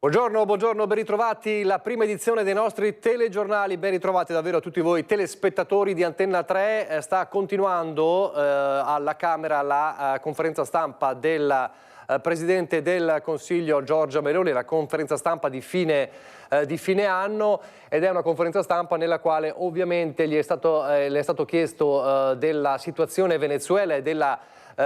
Buongiorno, buongiorno, ben ritrovati. La prima edizione dei nostri telegiornali, ben ritrovati davvero a tutti voi telespettatori di Antenna 3. Sta continuando alla Camera la conferenza stampa del Presidente del Consiglio Giorgia Meloni, la conferenza stampa di fine anno, ed è una conferenza stampa nella quale ovviamente le è stato chiesto della situazione Venezuela e della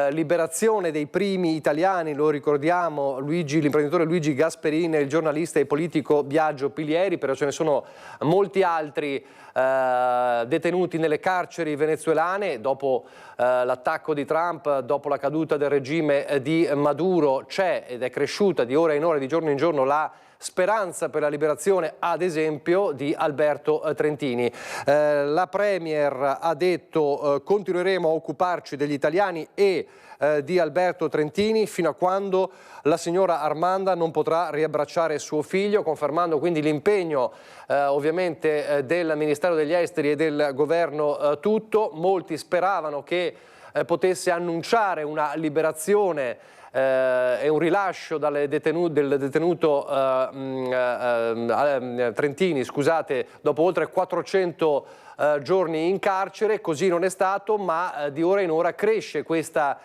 liberazione dei primi italiani. Lo ricordiamo, l'imprenditore Luigi Gasperini e il giornalista e politico Biagio Pilieri, però ce ne sono molti altri detenuti nelle carceri venezuelane. Dopo l'attacco di Trump, dopo la caduta del regime di Maduro, c'è ed è cresciuta di ora in ora, di giorno in giorno, la speranza per la liberazione, ad esempio, di Alberto Trentini. La Premier ha detto continueremo a occuparci degli italiani e di Alberto Trentini fino a quando la signora Armanda non potrà riabbracciare suo figlio, confermando quindi l'impegno ovviamente del Ministero degli Esteri e del Governo tutto. Molti speravano che potesse annunciare una liberazione e un rilascio del detenuto Trentini, scusate, dopo oltre 400 giorni in carcere. Così non è stato, ma di ora in ora cresce questa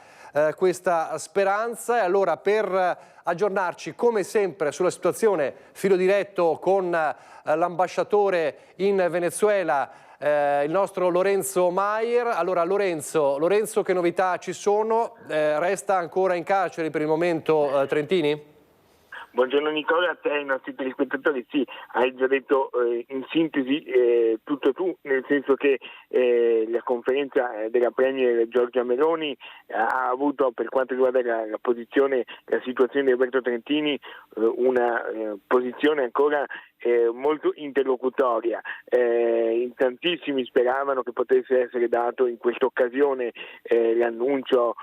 speranza. E allora, per aggiornarci come sempre sulla situazione, filo diretto con l'ambasciatore in Venezuela, il nostro Lorenzo Maier. Allora Lorenzo, che novità ci sono? Resta ancora in carcere per il momento Trentini? Buongiorno Nicola, a te e ai nostri telespettatori. Sì, hai già detto in sintesi tutto tu, nel senso che la conferenza della Premier Giorgia Meloni ha avuto, per quanto riguarda la posizione, la situazione di Alberto Trentini, una posizione ancora molto interlocutoria. In tantissimi speravano che potesse essere dato in questa occasione l'annuncio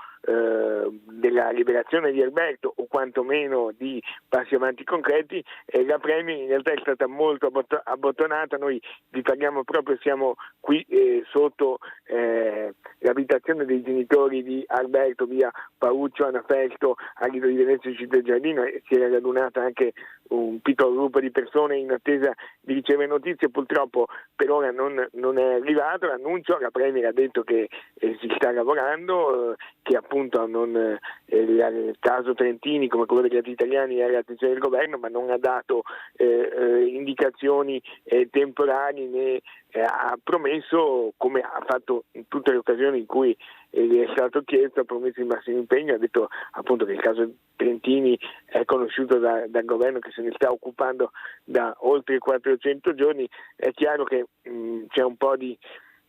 della liberazione di Alberto, o quantomeno di passi avanti concreti. La Premier in realtà è stata molto abbottonata. Noi vi parliamo proprio, siamo qui sotto l'abitazione dei genitori di Alberto, via Pauccio Anafelto, a Lido di Venezia, Città Giardino, e si era radunata anche un piccolo gruppo di persone in attesa di ricevere notizie. Purtroppo per ora non è arrivato l'annuncio. La Premier ha detto che si sta lavorando, che appunto il caso Trentini, come quello degli altri italiani, è all'attenzione del governo, ma non ha dato indicazioni temporali, né ha promesso, come ha fatto in tutte le occasioni in cui gli è stato chiesto, ha promesso il massimo impegno. Ha detto appunto che il caso Trentini è conosciuto dal governo, che se ne sta occupando da oltre 400 giorni. È chiaro che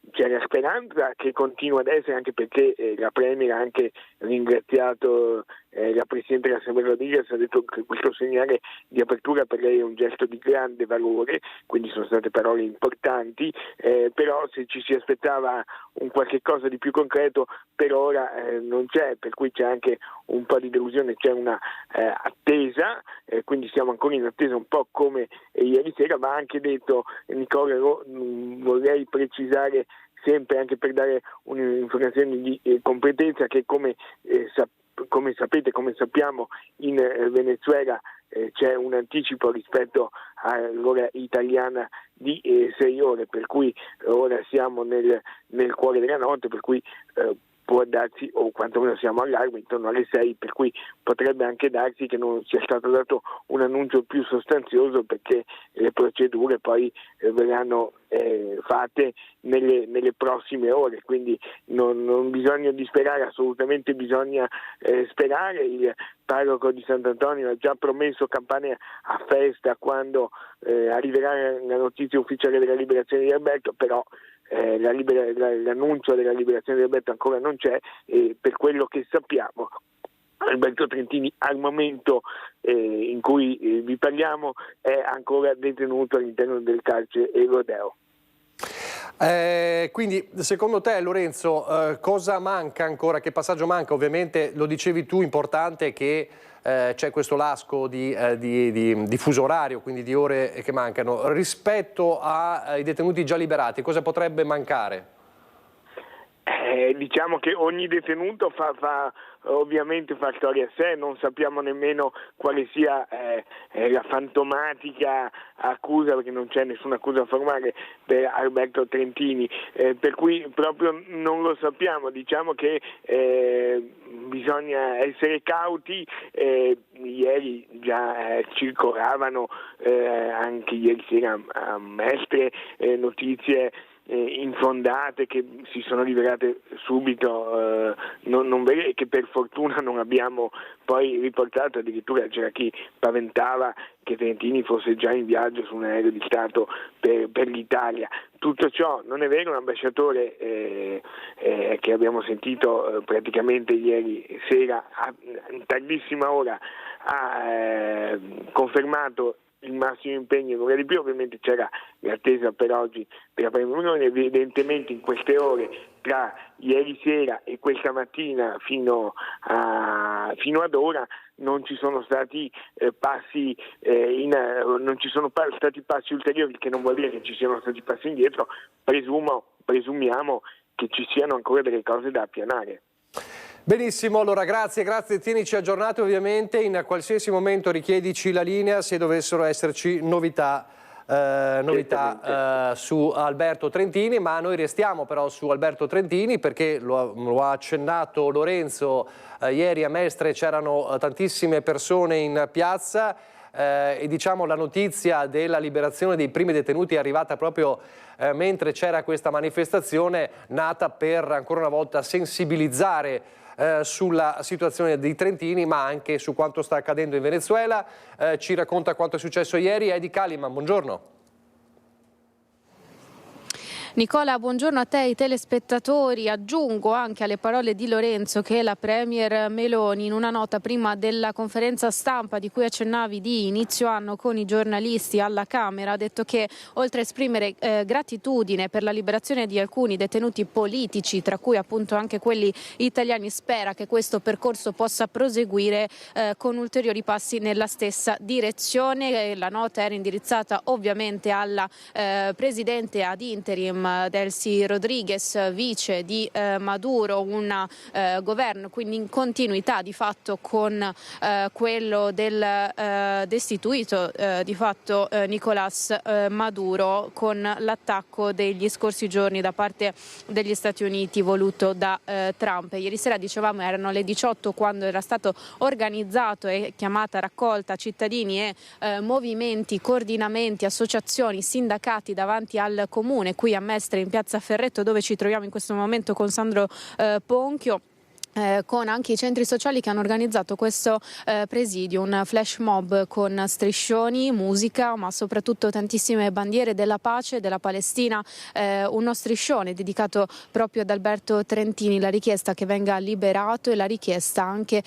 c'è la speranza che continua ad essere, anche perché la Premier ha anche ringraziato la Presidente dell'Assemblea Rodriguez, ha detto che questo segnale di apertura per lei è un gesto di grande valore, quindi sono state parole importanti, però se ci si aspettava un qualche cosa di più concreto, per ora non c'è, per cui c'è anche un po' di delusione, c'è una attesa, quindi siamo ancora in attesa, un po' come ieri sera. Va anche detto, Nicola, vorrei precisare sempre, anche per dare un'informazione di competenza, che come sapete, come sappiamo, in Venezuela c'è un anticipo rispetto all'ora italiana di 6 ore, per cui ora siamo nel cuore della notte, per cui può darsi, o quantomeno siamo all'alba intorno alle 6, per cui potrebbe anche darsi che non sia stato dato un annuncio più sostanzioso, perché le procedure poi verranno fatte nelle prossime ore, quindi non bisogna disperare, assolutamente bisogna sperare. Il parroco di Sant'Antonio ha già promesso campane a festa quando arriverà la notizia ufficiale della liberazione di Alberto, però l'annuncio della liberazione di Alberto ancora non c'è, e per quello che sappiamo Alberto Trentini al momento in cui vi parliamo è ancora detenuto all'interno del carcere Rodeo. Quindi secondo te, Lorenzo, cosa manca ancora? Che passaggio manca? Ovviamente lo dicevi tu, importante che c'è questo lasco di fuso orario, quindi di ore che mancano. Rispetto ai detenuti già liberati, cosa potrebbe mancare? Diciamo che ogni detenuto ovviamente fa storia a sé, non sappiamo nemmeno quale sia la fantomatica accusa, perché non c'è nessuna accusa formale per Alberto Trentini, per cui proprio non lo sappiamo. Diciamo che bisogna essere cauti. Ieri già circolavano anche ieri sera a Mestre notizie infondate che si sono rivelate subito non vere, che per fortuna non abbiamo poi riportato. Addirittura c'era chi paventava che Trentini fosse già in viaggio su un aereo di Stato per l'Italia. Tutto ciò non è vero. L'ambasciatore che abbiamo sentito praticamente ieri sera a tardissima ora ha confermato il massimo impegno, non di più. Ovviamente c'era l'attesa per oggi della prima riunione. Evidentemente in queste ore tra ieri sera e questa mattina fino ad ora non ci sono stati stati passi ulteriori, che non vuol dire che ci siano stati passi indietro. Presumiamo che ci siano ancora delle cose da appianare. Benissimo, allora grazie, tienici aggiornati ovviamente, in qualsiasi momento richiedici la linea se dovessero esserci novità su Alberto Trentini, ma noi restiamo però su Alberto Trentini perché lo ha accennato Lorenzo, ieri a Mestre c'erano tantissime persone in piazza e diciamo la notizia della liberazione dei primi detenuti è arrivata proprio mentre c'era questa manifestazione nata per ancora una volta sensibilizzare sulla situazione dei trentini ma anche su quanto sta accadendo in Venezuela. Ci racconta quanto è successo ieri Heidi Kaliman, buongiorno. Nicola, buongiorno a te e ai telespettatori. Aggiungo anche alle parole di Lorenzo che la Premier Meloni, in una nota prima della conferenza stampa di cui accennavi di inizio anno con i giornalisti alla Camera, ha detto che oltre a esprimere gratitudine per la liberazione di alcuni detenuti politici, tra cui appunto anche quelli italiani, spera che questo percorso possa proseguire con ulteriori passi nella stessa direzione. La nota era indirizzata ovviamente alla presidente ad interim Delcy Rodriguez, vice di Maduro, un governo quindi in continuità di fatto con quello del destituito di fatto Nicolás Maduro, con l'attacco degli scorsi giorni da parte degli Stati Uniti voluto da Trump. Ieri sera, dicevamo, erano le 18 quando era stato organizzato e chiamata raccolta cittadini e movimenti, coordinamenti, associazioni, sindacati davanti al comune qui a Mestre, in piazza Ferretto, dove ci troviamo in questo momento con Sandro Ponchio, con anche i centri sociali che hanno organizzato questo presidio, un flash mob con striscioni, musica, ma soprattutto tantissime bandiere della pace, della Palestina, uno striscione dedicato proprio ad Alberto Trentini, la richiesta che venga liberato e la richiesta anche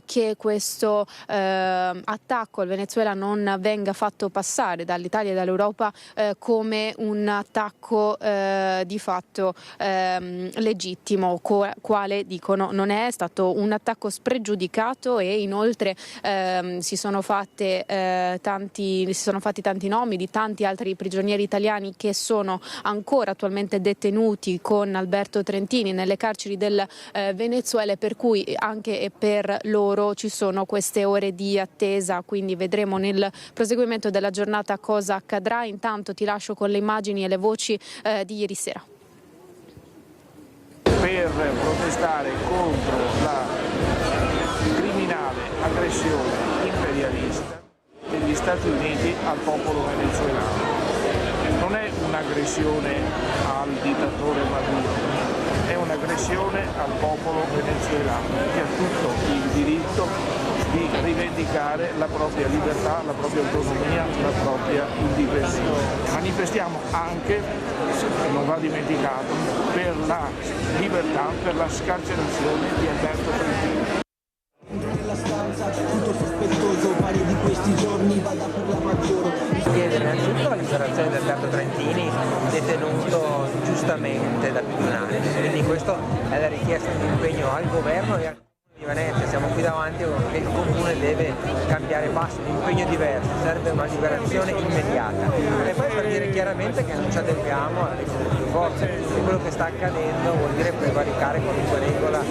che questo attacco al Venezuela non venga fatto passare dall'Italia e dall'Europa come un attacco di fatto legittimo, quale dicono non è stato un attacco spregiudicato, e inoltre si sono fatti tanti nomi di tanti altri prigionieri italiani che sono ancora attualmente detenuti con Alberto Trentini nelle carceri del Venezuela, per cui anche per loro ci sono queste ore di attesa, quindi vedremo nel proseguimento della giornata cosa accadrà. Intanto ti lascio con le immagini e le voci di ieri sera. Per protestare contro la criminale aggressione imperialista degli Stati Uniti al popolo venezuelano. Non è un'aggressione al dittatore Maduro, è un'aggressione al popolo venezuelano che ha tutto il diritto di rivendicare la propria libertà, la propria autonomia, la propria indipendenza. Manifestiamo anche, non va dimenticato, per la libertà, per la scarcerazione di Alberto Trentini. Nella stanza tutto sospettoso, pari di questi giorni vada per la maggiore. Chiedere innanzitutto la liberazione di Alberto Trentini, detenuto giustamente da più di un anno, quindi questa è la richiesta di impegno al governo e al Venezia, siamo qui davanti che il comune deve cambiare passo, un impegno diverso, serve una liberazione immediata e poi per dire chiaramente che non ci adeghiamo alla legge delle due forze e quello che sta accadendo vuol dire prevaricare qualunque regola.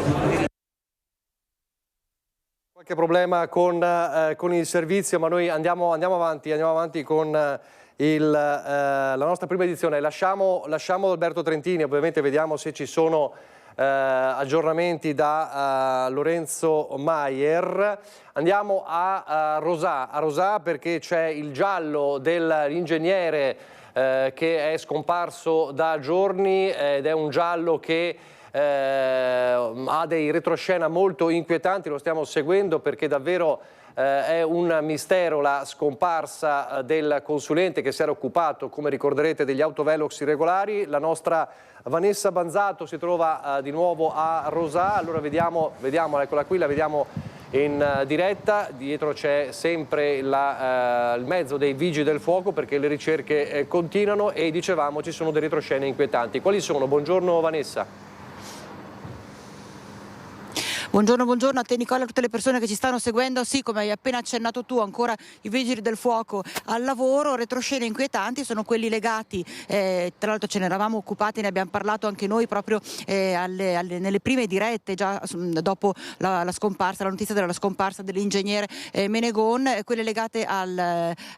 Qualche problema con il servizio, ma noi andiamo avanti con la nostra prima edizione. Lasciamo Alberto Trentini, ovviamente vediamo se ci sono aggiornamenti da Lorenzo Maier. Andiamo a Rosà perché c'è il giallo dell'ingegnere che è scomparso da giorni ed è un giallo che ha dei retroscena molto inquietanti, lo stiamo seguendo perché davvero è un mistero la scomparsa del consulente che si era occupato, come ricorderete, degli autovelox irregolari. La nostra Vanessa Banzato si trova di nuovo a Rosà, allora vediamo, eccola qui, la vediamo in diretta, dietro c'è sempre il mezzo dei vigili del fuoco perché le ricerche continuano e dicevamo ci sono delle retroscene inquietanti. Quali sono? Buongiorno Vanessa. Buongiorno a te Nicola, a tutte le persone che ci stanno seguendo. Sì, come hai appena accennato tu, ancora i vigili del fuoco al lavoro. Retroscene inquietanti sono quelli legati, tra l'altro ce ne eravamo occupati, ne abbiamo parlato anche noi proprio nelle prime dirette già dopo la notizia della scomparsa dell'ingegnere Menegon, quelle legate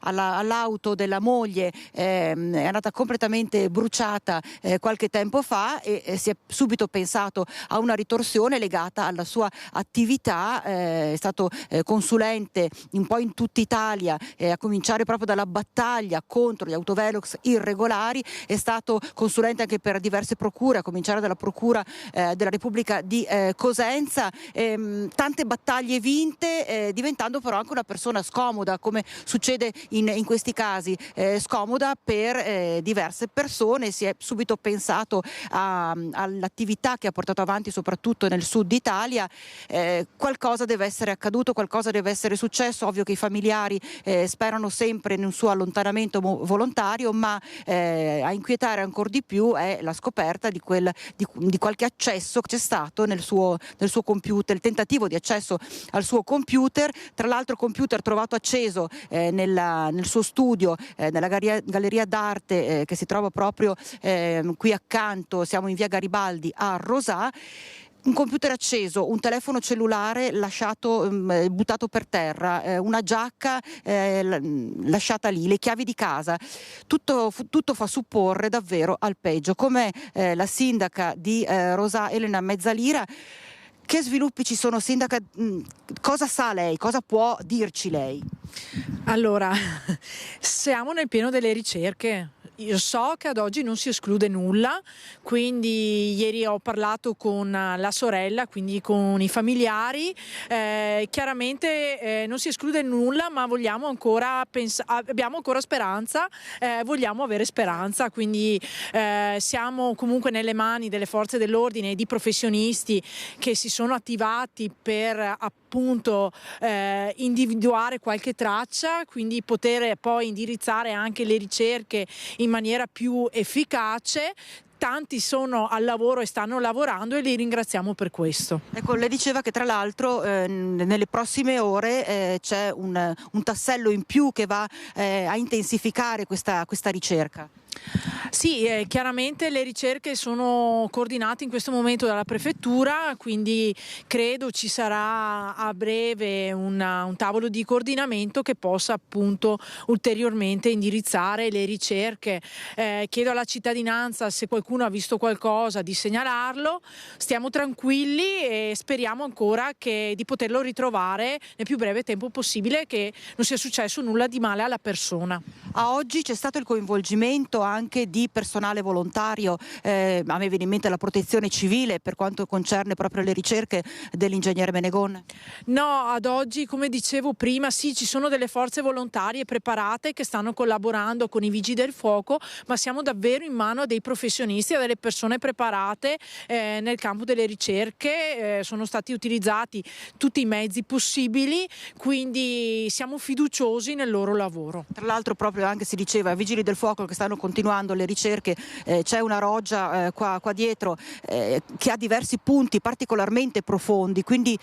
all'auto della moglie, è andata completamente bruciata qualche tempo fa e si è subito pensato a una ritorsione legata alla sua attività. È stato consulente un po' in tutta Italia, a cominciare proprio dalla battaglia contro gli autovelox irregolari, è stato consulente anche per diverse procure, a cominciare dalla procura della Repubblica di Cosenza, tante battaglie vinte, diventando però anche una persona scomoda, come succede in questi casi, scomoda per diverse persone. Si è subito pensato all'attività che ha portato avanti soprattutto nel sud Italia. Qualcosa deve essere accaduto, qualcosa deve essere successo. Ovvio che i familiari sperano sempre in un suo allontanamento volontario, ma a inquietare ancora di più è la scoperta di qualche accesso che c'è stato nel suo computer, il tentativo di accesso al suo computer, tra l'altro computer trovato acceso nel suo studio, nella galleria d'arte che si trova proprio qui accanto. Siamo in via Garibaldi a Rosà. Un computer acceso, un telefono cellulare lasciato buttato per terra, una giacca lasciata lì, le chiavi di casa. Tutto fa supporre davvero al peggio. Come la sindaca di Rosà, Elena Mezzalira. Che sviluppi ci sono, sindaca? Cosa sa lei? Cosa può dirci lei? Allora, siamo nel pieno delle ricerche. Io so che ad oggi non si esclude nulla, quindi ieri ho parlato con la sorella, quindi con i familiari. Chiaramente non si esclude nulla, ma vogliamo ancora abbiamo ancora speranza, vogliamo avere speranza, quindi siamo comunque nelle mani delle forze dell'ordine e di professionisti che si sono attivati per appunto individuare qualche traccia, quindi poter poi indirizzare anche le ricerche in maniera più efficace. Tanti sono al lavoro e stanno lavorando e li ringraziamo per questo. Ecco, lei diceva che tra l'altro nelle prossime ore c'è un tassello in più che va a intensificare questa ricerca. Sì, chiaramente le ricerche sono coordinate in questo momento dalla prefettura, quindi credo ci sarà a breve un tavolo di coordinamento che possa appunto ulteriormente indirizzare le ricerche. Chiedo alla cittadinanza, se qualcuno ha visto qualcosa, di segnalarlo. Stiamo tranquilli e speriamo ancora di poterlo ritrovare nel più breve tempo possibile, che non sia successo nulla di male alla persona. A oggi c'è stato il coinvolgimento anche di personale volontario, a me viene in mente la protezione civile per quanto concerne proprio le ricerche dell'ingegnere Menegon? No, ad oggi, come dicevo prima, sì, ci sono delle forze volontarie preparate che stanno collaborando con i vigili del fuoco, ma siamo davvero in mano a dei professionisti, a delle persone preparate nel campo delle ricerche. Sono stati utilizzati tutti i mezzi possibili, quindi siamo fiduciosi nel loro lavoro. Tra l'altro proprio proprio anche si diceva, vigili del fuoco che stanno continuando le ricerche, c'è una roggia qua dietro che ha diversi punti particolarmente profondi, quindi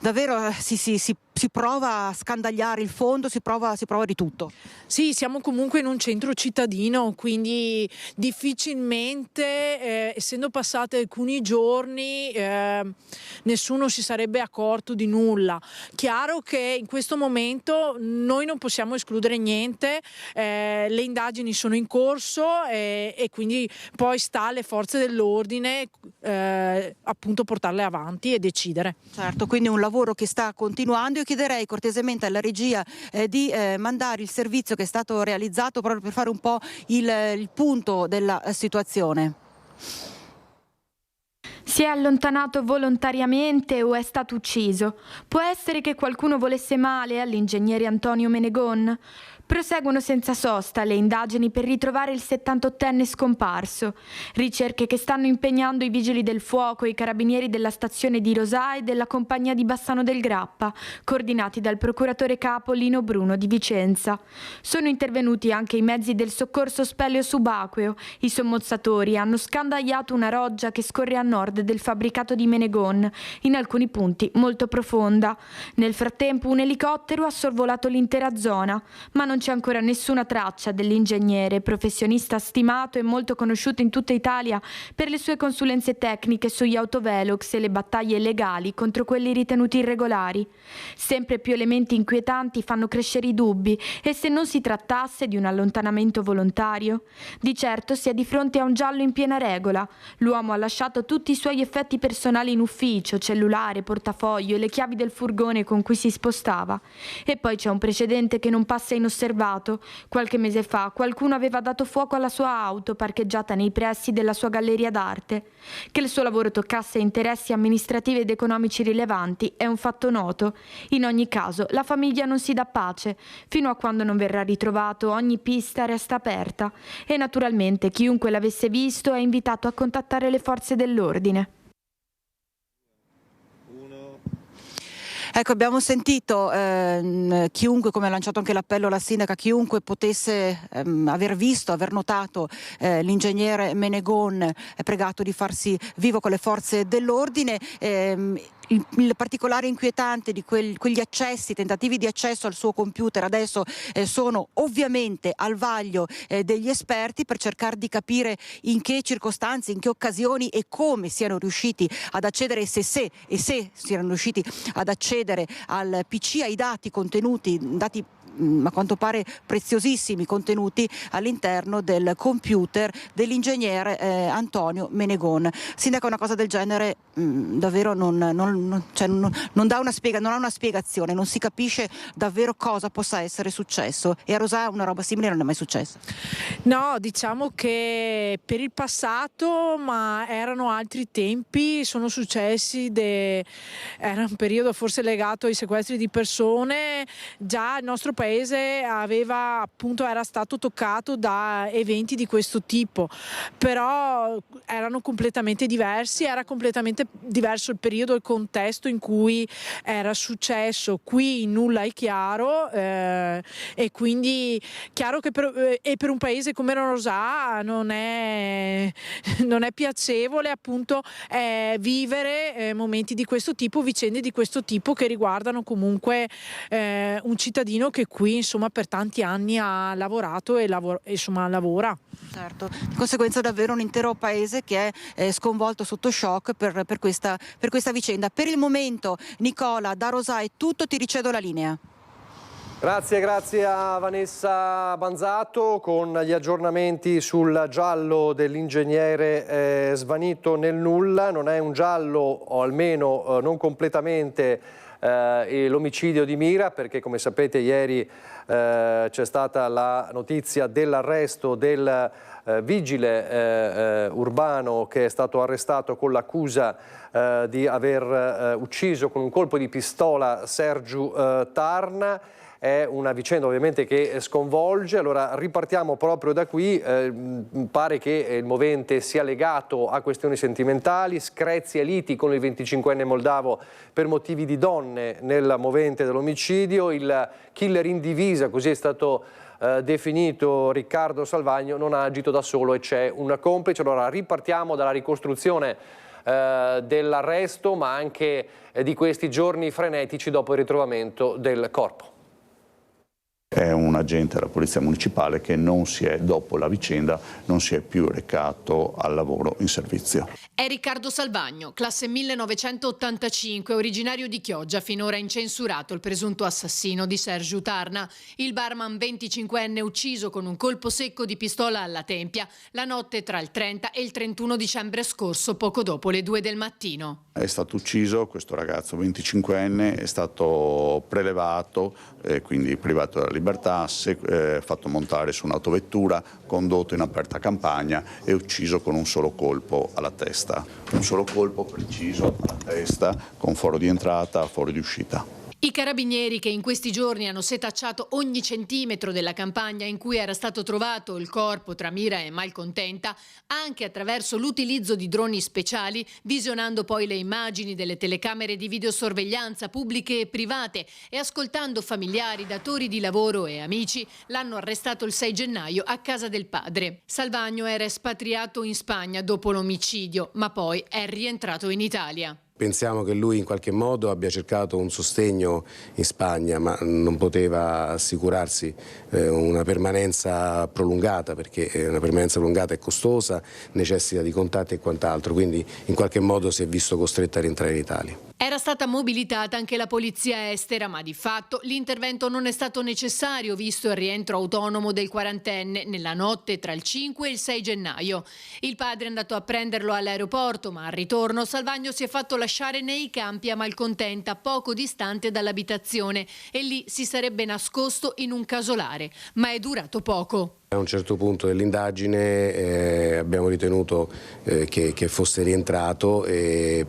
davvero si prova a scandagliare il fondo, si prova di tutto. Sì, siamo comunque in un centro cittadino, quindi difficilmente, essendo passati alcuni giorni, nessuno si sarebbe accorto di nulla. Chiaro che in questo momento noi non possiamo escludere niente, le indagini sono in corso e quindi poi sta alle forze dell'ordine appunto portarle avanti e decidere. Certo, quindi un lavoro che sta continuando. Io chiederei cortesemente alla regia di mandare il servizio che è stato realizzato proprio per fare un po' il punto della situazione. Si è allontanato volontariamente o è stato ucciso? Può essere che qualcuno volesse male all'ingegnere Antonio Menegon? Proseguono senza sosta le indagini per ritrovare il 78enne scomparso, ricerche che stanno impegnando i vigili del fuoco e i carabinieri della stazione di Rosà e della compagnia di Bassano del Grappa, coordinati dal procuratore capo Lino Bruno di Vicenza. Sono intervenuti anche i mezzi del soccorso speleo subacqueo. I sommozzatori hanno scandagliato una roggia che scorre a nord del fabbricato di Menegon, in alcuni punti molto profonda. Nel frattempo un elicottero ha sorvolato l'intera zona, ma non c'è ancora nessuna traccia dell'ingegnere, professionista stimato e molto conosciuto in tutta Italia per le sue consulenze tecniche sugli autovelox e le battaglie legali contro quelli ritenuti irregolari. Sempre più elementi inquietanti fanno crescere i dubbi, e se non si trattasse di un allontanamento volontario? Di certo si è di fronte a un giallo in piena regola. L'uomo ha lasciato tutti i suoi effetti personali in ufficio, cellulare, portafoglio e le chiavi del furgone con cui si spostava. E poi c'è un precedente che non passa inosservato. Qualche mese fa qualcuno aveva dato fuoco alla sua auto parcheggiata nei pressi della sua galleria d'arte. Che il suo lavoro toccasse interessi amministrativi ed economici rilevanti è un fatto noto. In ogni caso la famiglia non si dà pace. Fino a quando non verrà ritrovato ogni pista resta aperta e naturalmente chiunque l'avesse visto è invitato a contattare le forze dell'ordine. Ecco, abbiamo sentito chiunque, come ha lanciato anche l'appello la sindaca, chiunque potesse aver visto, aver notato l'ingegnere Menegon è pregato di farsi vivo con le forze dell'ordine. Il particolare inquietante di quegli accessi, tentativi di accesso al suo computer adesso sono ovviamente al vaglio degli esperti per cercare di capire in che circostanze, in che occasioni e come siano riusciti ad accedere, se siano riusciti ad accedere al PC, ai dati contenuti, dati a quanto pare preziosissimi contenuti all'interno del computer dell'ingegnere Antonio Menegon. Sindaco, una cosa del genere davvero non ha una spiegazione, non si capisce davvero cosa possa essere successo, e a Rosà una roba simile non è mai successa. No, diciamo che per il passato, ma erano altri tempi, sono successi, era un periodo forse legato ai sequestri di persone. Già il nostro paese era stato toccato da eventi di questo tipo, però erano completamente diversi, era completamente diverso il periodo e il contesto in cui era successo. Qui nulla è chiaro, e quindi chiaro che per un paese come Rosà non è piacevole appunto vivere momenti di questo tipo, vicende di questo tipo che riguardano comunque un cittadino che qui insomma per tanti anni ha lavorato e lavora. Certo, di conseguenza davvero un intero paese che è sconvolto, sotto shock per questa vicenda. Per il momento, Nicola, da Rosà è tutto, ti ricedo la linea. Grazie a Vanessa Banzato con gli aggiornamenti sul giallo dell'ingegnere svanito nel nulla. Non è un giallo, o almeno non completamente, l'omicidio di Mira, perché come sapete ieri c'è stata la notizia dell'arresto del vigile urbano che è stato arrestato con l'accusa di aver ucciso con un colpo di pistola Sergiu Tarna. È una vicenda ovviamente che sconvolge. Allora ripartiamo proprio da qui. Pare che il movente sia legato a questioni sentimentali, screzi e liti con il 25enne moldavo per motivi di donne nel movente dell'omicidio. Il killer in divisa, così è stato definito Riccardo Salvagno non ha agito da solo e c'è un complice. Allora ripartiamo dalla ricostruzione dell'arresto, ma anche di questi giorni frenetici dopo il ritrovamento del corpo. È un agente della Polizia Municipale che dopo la vicenda, non si è più recato al lavoro in servizio. È Riccardo Salvagno, classe 1985, originario di Chioggia, finora incensurato il presunto assassino di Sergio Tarna, il barman 25enne ucciso con un colpo secco di pistola alla tempia la notte tra il 30 e il 31 dicembre scorso, poco dopo le 2 del mattino. È stato ucciso questo ragazzo 25enne, è stato prelevato, quindi privato della libertà, fatto montare su un'autovettura, condotto in aperta campagna e ucciso con un solo colpo alla testa. Un solo colpo preciso alla testa, con foro di entrata, foro di uscita. I carabinieri, che in questi giorni hanno setacciato ogni centimetro della campagna in cui era stato trovato il corpo tra Mira e Malcontenta, anche attraverso l'utilizzo di droni speciali, visionando poi le immagini delle telecamere di videosorveglianza pubbliche e private e ascoltando familiari, datori di lavoro e amici, l'hanno arrestato il 6 gennaio a casa del padre. Salvagno era espatriato in Spagna dopo l'omicidio, ma poi è rientrato in Italia. Pensiamo che lui in qualche modo abbia cercato un sostegno in Spagna, ma non poteva assicurarsi una permanenza prolungata, perché una permanenza prolungata è costosa, necessita di contatti e quant'altro, quindi in qualche modo si è visto costretto a rientrare in Italia. Era stata mobilitata anche la polizia estera, ma di fatto l'intervento non è stato necessario visto il rientro autonomo del quarantenne nella notte tra il 5 e il 6 gennaio. Il padre è andato a prenderlo all'aeroporto, ma al ritorno Salvagno si è fatto lasciare nei campi a Malcontenta, poco distante dall'abitazione, e lì si sarebbe nascosto in un casolare, ma è durato poco. A un certo punto dell'indagine abbiamo ritenuto che fosse rientrato,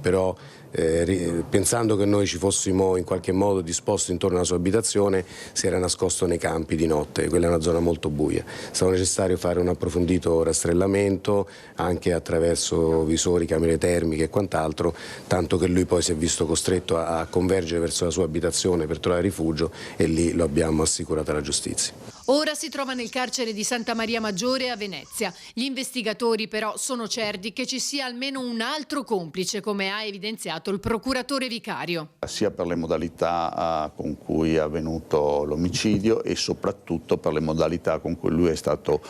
però pensando che noi ci fossimo in qualche modo disposti intorno alla sua abitazione, si era nascosto nei campi di notte. Quella è una zona molto buia. È stato necessario fare un approfondito rastrellamento anche attraverso visori, camere termiche e quant'altro, tanto che lui poi si è visto costretto a convergere verso la sua abitazione per trovare rifugio, e lì lo abbiamo assicurato alla giustizia. Ora si trova nel carcere di Santa Maria Maggiore a Venezia. Gli investigatori però sono certi che ci sia almeno un altro complice, come ha evidenziato il procuratore vicario. Sia per le modalità con cui è avvenuto l'omicidio e soprattutto per le modalità con cui lui è stato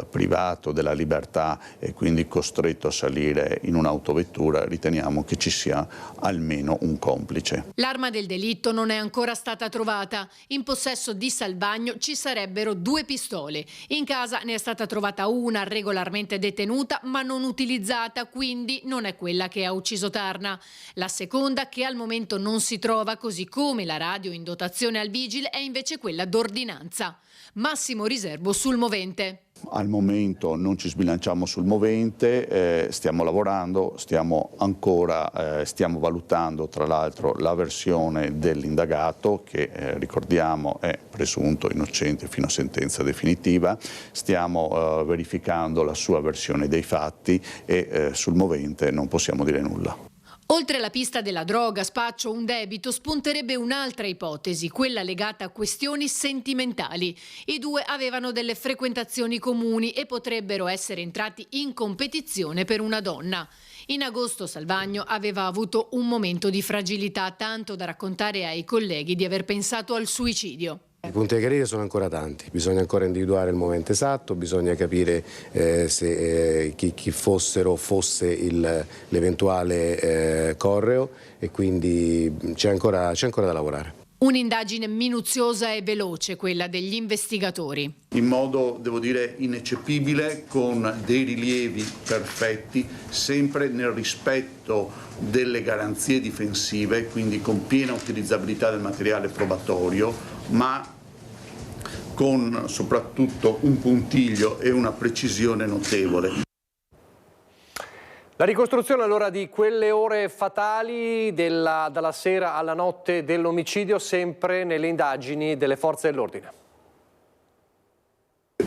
privato della libertà e quindi costretto a salire in un'autovettura, riteniamo che ci sia almeno un complice. L'arma del delitto non è ancora stata trovata. In possesso di Salvagno ci sarebbero 2 pistole. In casa ne è stata trovata una regolarmente detenuta ma non utilizzata, quindi non è quella che ha ucciso Tarna. La seconda, che al momento non si trova, così come la radio in dotazione al vigile, è invece quella d'ordinanza. Massimo riservo sul movente. Al momento non ci sbilanciamo sul movente, stiamo lavorando, stiamo valutando tra l'altro la versione dell'indagato che ricordiamo è presunto innocente fino a sentenza definitiva, stiamo verificando la sua versione dei fatti e sul movente non possiamo dire nulla. Oltre alla pista della droga, spaccio, un debito, spunterebbe un'altra ipotesi, quella legata a questioni sentimentali. I due avevano delle frequentazioni comuni e potrebbero essere entrati in competizione per una donna. In agosto Salvagno aveva avuto un momento di fragilità, tanto da raccontare ai colleghi di aver pensato al suicidio. I punti da chiarire sono ancora tanti, bisogna ancora individuare il momento esatto, bisogna capire chi fosse l'eventuale correo, e quindi c'è ancora da lavorare. Un'indagine minuziosa e veloce, quella degli investigatori. In modo, devo dire, ineccepibile, con dei rilievi perfetti, sempre nel rispetto delle garanzie difensive, quindi con piena utilizzabilità del materiale probatorio, ma con soprattutto un puntiglio e una precisione notevole. La ricostruzione allora di quelle ore fatali dalla sera alla notte dell'omicidio, sempre nelle indagini delle forze dell'ordine.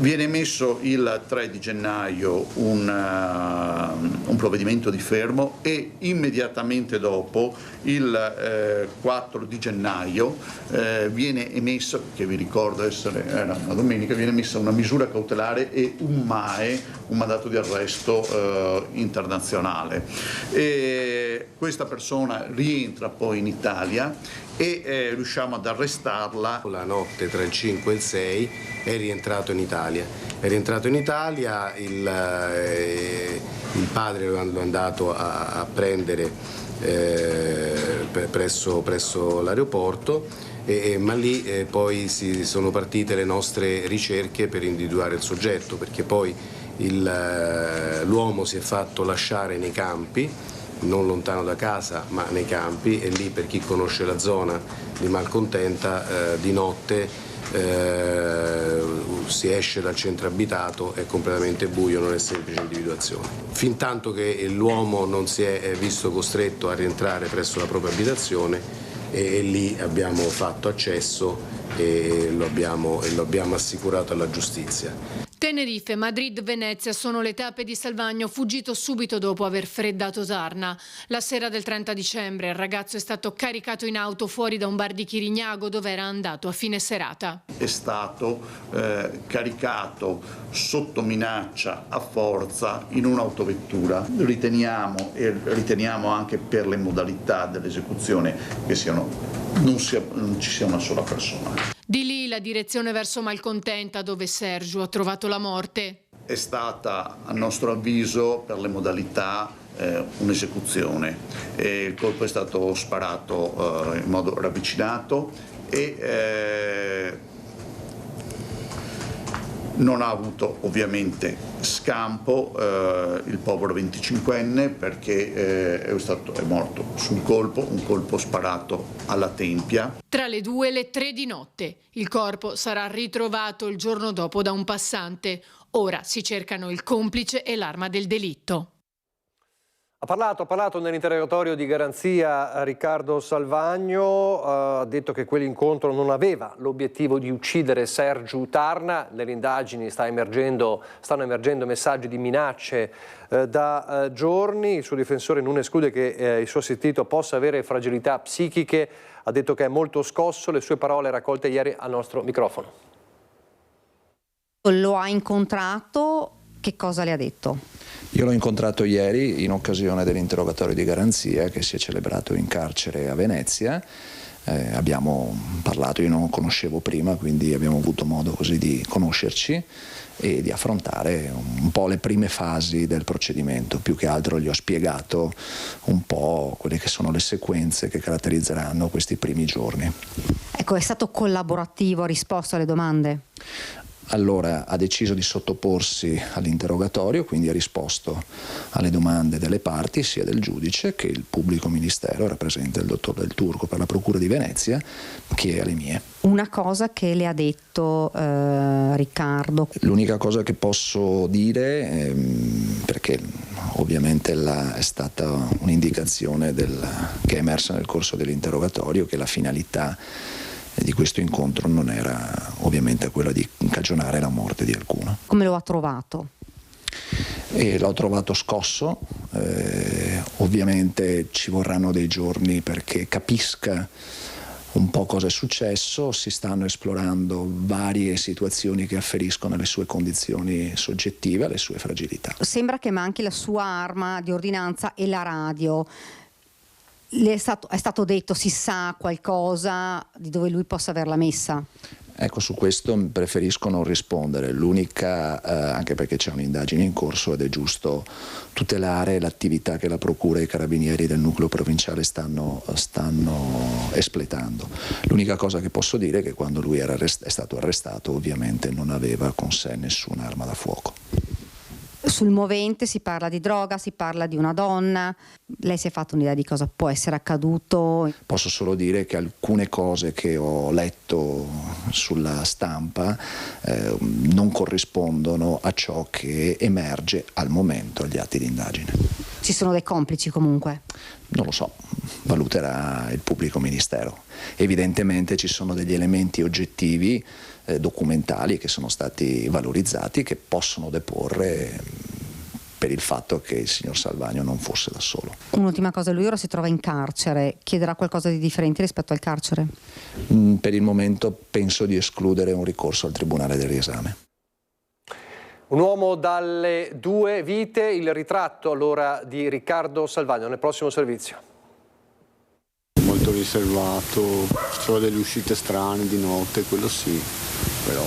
Viene emesso il 3 di gennaio un provvedimento di fermo e immediatamente dopo, il 4 di gennaio, viene emessa, che vi ricordo era una domenica, viene emessa una misura cautelare e un MAE, un mandato di arresto internazionale. Questa persona rientra poi in Italia e riusciamo ad arrestarla. La notte tra il 5 e il 6 è rientrato in Italia. Il padre lo è andato a prendere presso l'aeroporto, ma lì poi sono partite le nostre ricerche per individuare il soggetto, perché poi l'uomo si è fatto lasciare nei campi, non lontano da casa ma nei campi, e lì, per chi conosce la zona di Malcontenta, di notte si esce dal centro abitato, è completamente buio, non è semplice individuazione. Fintanto che l'uomo non si è visto costretto a rientrare presso la propria abitazione, e lì abbiamo fatto accesso e lo abbiamo assicurato alla giustizia. Tenerife, Madrid, Venezia sono le tappe di Salvagno, fuggito subito dopo aver freddato Sarna. La sera del 30 dicembre il ragazzo è stato caricato in auto fuori da un bar di Chirignago, dove era andato a fine serata. È stato caricato sotto minaccia a forza in un'autovettura. Riteniamo anche per le modalità dell'esecuzione che non ci sia una sola persona. Di lì la direzione verso Malcontenta, dove Sergio ha trovato la morte. È stata, a nostro avviso, per le modalità, un'esecuzione. Il colpo è stato sparato in modo ravvicinato e non ha avuto ovviamente scampo il povero 25enne, perché è morto sul colpo, un colpo sparato alla tempia. Tra le 2 e le 3 di notte. Il corpo sarà ritrovato il giorno dopo da un passante. Ora si cercano il complice e l'arma del delitto. Ha parlato nell'interrogatorio di garanzia Riccardo Salvagno, ha detto che quell'incontro non aveva l'obiettivo di uccidere Sergiu Tarna. Nelle indagini stanno emergendo messaggi di minacce da giorni. Il suo difensore non esclude che il suo assistito possa avere fragilità psichiche, ha detto che è molto scosso. Le sue parole raccolte ieri al nostro microfono. Lo ha incontrato, che cosa le ha detto? Io l'ho incontrato ieri in occasione dell'interrogatorio di garanzia che si è celebrato in carcere a Venezia. Abbiamo parlato, io non lo conoscevo prima, quindi abbiamo avuto modo così di conoscerci e di affrontare un po' le prime fasi del procedimento. Più che altro gli ho spiegato un po' quelle che sono le sequenze che caratterizzeranno questi primi giorni. Ecco, è stato collaborativo, ha risposto alle domande? Allora ha deciso di sottoporsi all'interrogatorio, quindi ha risposto alle domande delle parti, sia del giudice che il pubblico ministero, rappresenta il dottor Del Turco per la Procura di Venezia, che alle mie. Una cosa che le ha detto Riccardo? L'unica cosa che posso dire, perché ovviamente è stata un'indicazione che è emersa nel corso dell'interrogatorio, che la finalità di questo incontro non era ovviamente quella di cagionare la morte di alcuno. Come lo ha trovato? L'ho trovato scosso, ovviamente ci vorranno dei giorni perché capisca un po' cosa è successo, si stanno esplorando varie situazioni che afferiscono alle sue condizioni soggettive, alle sue fragilità. Sembra che manchi la sua arma di ordinanza e la radio. È stato detto, si sa qualcosa di dove lui possa averla messa? Ecco, su questo preferisco non rispondere. L'unica, anche perché c'è un'indagine in corso ed è giusto tutelare l'attività che la Procura e i Carabinieri del nucleo provinciale stanno espletando. L'unica cosa che posso dire è che quando lui è stato arrestato ovviamente non aveva con sé nessun'arma da fuoco. Sul movente si parla di droga, si parla di una donna. Lei si è fatto un'idea di cosa può essere accaduto? Posso solo dire che alcune cose che ho letto sulla stampa non corrispondono a ciò che emerge al momento agli atti di indagine. Ci sono dei complici comunque? Non lo so, valuterà il pubblico ministero. Evidentemente ci sono degli elementi oggettivi, documentali, che sono stati valorizzati, che possono deporre per il fatto che il signor Salvagno non fosse da solo. Un'ultima cosa, lui ora si trova in carcere, chiederà qualcosa di differente rispetto al carcere? Per il momento penso di escludere un ricorso al Tribunale del riesame. Un uomo dalle 2 vite, il ritratto allora di Riccardo Salvagno nel prossimo servizio. Molto riservato, c'ho delle uscite strane di notte, quello sì, però...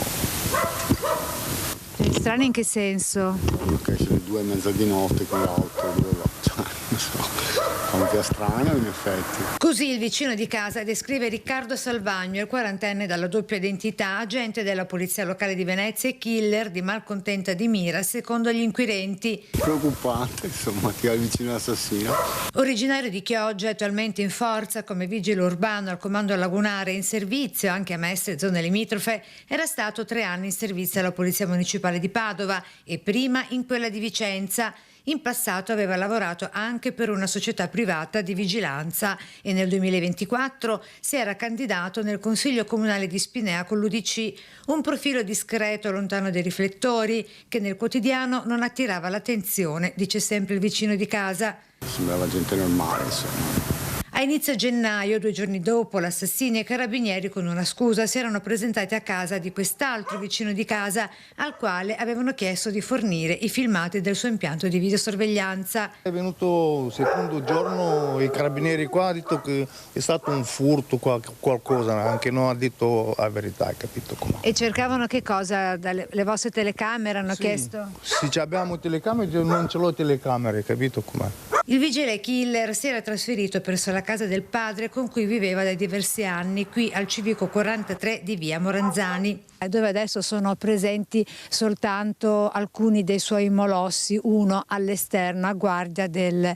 Strane in che senso? Perché sono le 2:30 di notte con l'auto, cioè, non so, è strano in effetti. Così il vicino di casa descrive Riccardo Salvagno, il 40enne dalla doppia identità, agente della polizia locale di Venezia e killer di Malcontenta di Mira, secondo gli inquirenti. Preoccupante, insomma, che è vicino all'assassino. Originario di Chioggia, attualmente in forza come vigile urbano al comando lagunare, in servizio anche a Mestre e zone limitrofe, era stato 3 anni in servizio alla polizia municipale di Padova e prima in quella di Vicenza. In passato aveva lavorato anche per una società privata di vigilanza e nel 2024 si era candidato nel Consiglio Comunale di Spinea con l'UDC, un profilo discreto lontano dai riflettori che nel quotidiano non attirava l'attenzione, dice sempre il vicino di casa. Sembrava gente normale, insomma. A inizio gennaio, 2 giorni dopo, l'assassino e i carabinieri con una scusa si erano presentati a casa di quest'altro vicino di casa al quale avevano chiesto di fornire i filmati del suo impianto di videosorveglianza. È venuto il secondo giorno i carabinieri qua, ha detto che è stato un furto, qualcosa, anche non ha detto la verità, capito com'è. E cercavano che cosa? Le vostre telecamere hanno chiesto? Sì, abbiamo telecamere, io non ce l'ho telecamere, capito com'è. Il vigile killer si era trasferito presso la casa del padre con cui viveva da diversi anni, qui al civico 43 di via Moranzani, dove adesso sono presenti soltanto alcuni dei suoi molossi, uno all'esterno a guardia del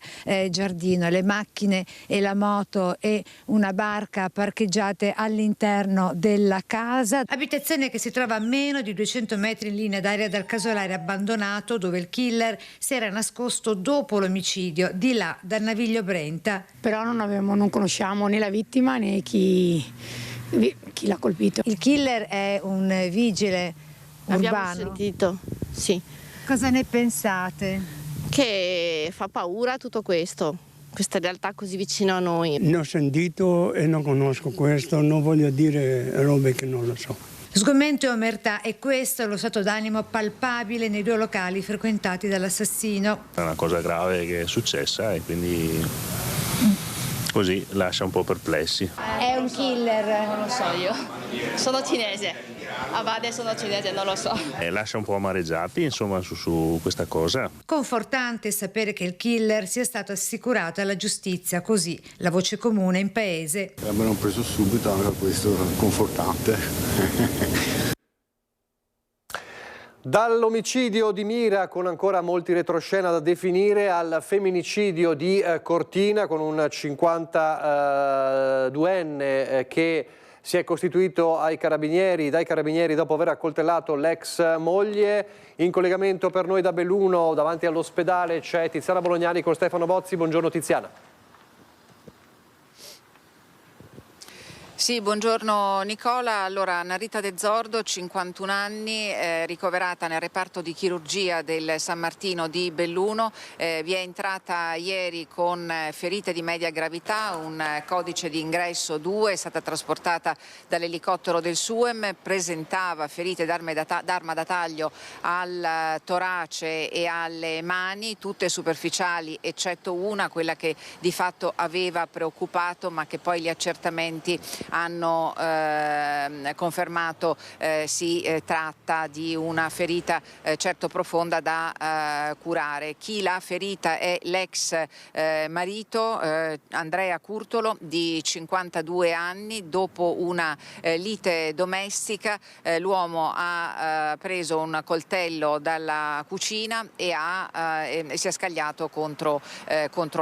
giardino, le macchine e la moto e una barca parcheggiate all'interno della casa. Abitazione che si trova a meno di 200 metri in linea d'aria dal casolare abbandonato dove il killer si era nascosto dopo l'omicidio, di là dal Naviglio Brenta. Però non conosciamo né la vittima né chi l'ha colpito. Il killer è un vigile urbano? Abbiamo sentito, sì. Cosa ne pensate? Che fa paura tutto questo, questa realtà così vicino a noi. Ne ho sentito e non conosco questo, non voglio dire robe che non lo so. Sgomento e omertà, e questo è lo stato d'animo palpabile nei 2 locali frequentati dall'assassino. È una cosa grave che è successa e quindi così lascia un po' perplessi. È un killer? Non lo so io, sono cinese, Avade sono cinese, non lo so. Lascia un po' amareggiati insomma su questa cosa. Confortante sapere che il killer sia stato assicurato alla giustizia, così la voce comune in paese. L'abbiamo preso subito, anche questo confortante. Dall'omicidio di Mira, con ancora molti retroscena da definire, al femminicidio di Cortina, con un 52enne che si è costituito dai carabinieri dopo aver accoltellato l'ex moglie. In collegamento per noi da Belluno, davanti all'ospedale, c'è Tiziana Bolognani con Stefano Bozzi. Buongiorno Tiziana. Sì, buongiorno Nicola. Allora, Narita De Zordo, 51 anni, ricoverata nel reparto di chirurgia del San Martino di Belluno, vi è entrata ieri con ferite di media gravità, un codice di ingresso 2, è stata trasportata dall'elicottero del SUEM, presentava ferite d'arma da taglio al torace e alle mani, tutte superficiali eccetto una, quella che di fatto aveva preoccupato ma che poi gli accertamenti hanno confermato si tratta di una ferita certo profonda da curare. Chi l'ha ferita è l'ex marito Andrea Curtolo di 52 anni. Dopo una lite domestica l'uomo ha preso un coltello dalla cucina e si è scagliato contro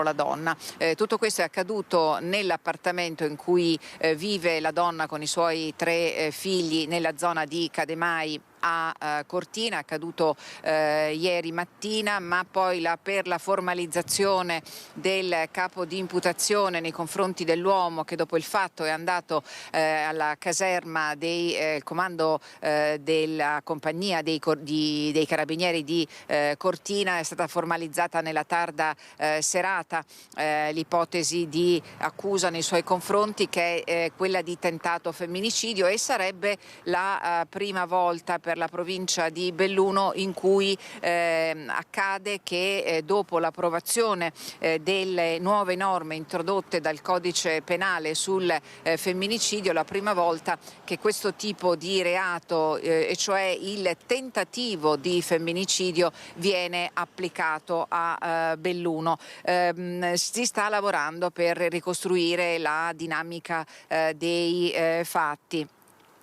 la donna. Tutto questo è accaduto nell'appartamento in cui vive la donna con i suoi 3 figli nella zona di Cademai a Cortina, accaduto ieri mattina, ma poi per la formalizzazione del capo di imputazione nei confronti dell'uomo che dopo il fatto è andato alla caserma del comando della compagnia dei carabinieri di Cortina. È stata formalizzata nella tarda serata l'ipotesi di accusa nei suoi confronti, che è quella di tentato femminicidio, e sarebbe la prima volta per la provincia di Belluno in cui accade che dopo l'approvazione delle nuove norme introdotte dal codice penale sul femminicidio, la prima volta che questo tipo di reato, e cioè il tentativo di femminicidio, viene applicato a Belluno. Si sta lavorando per ricostruire la dinamica dei fatti.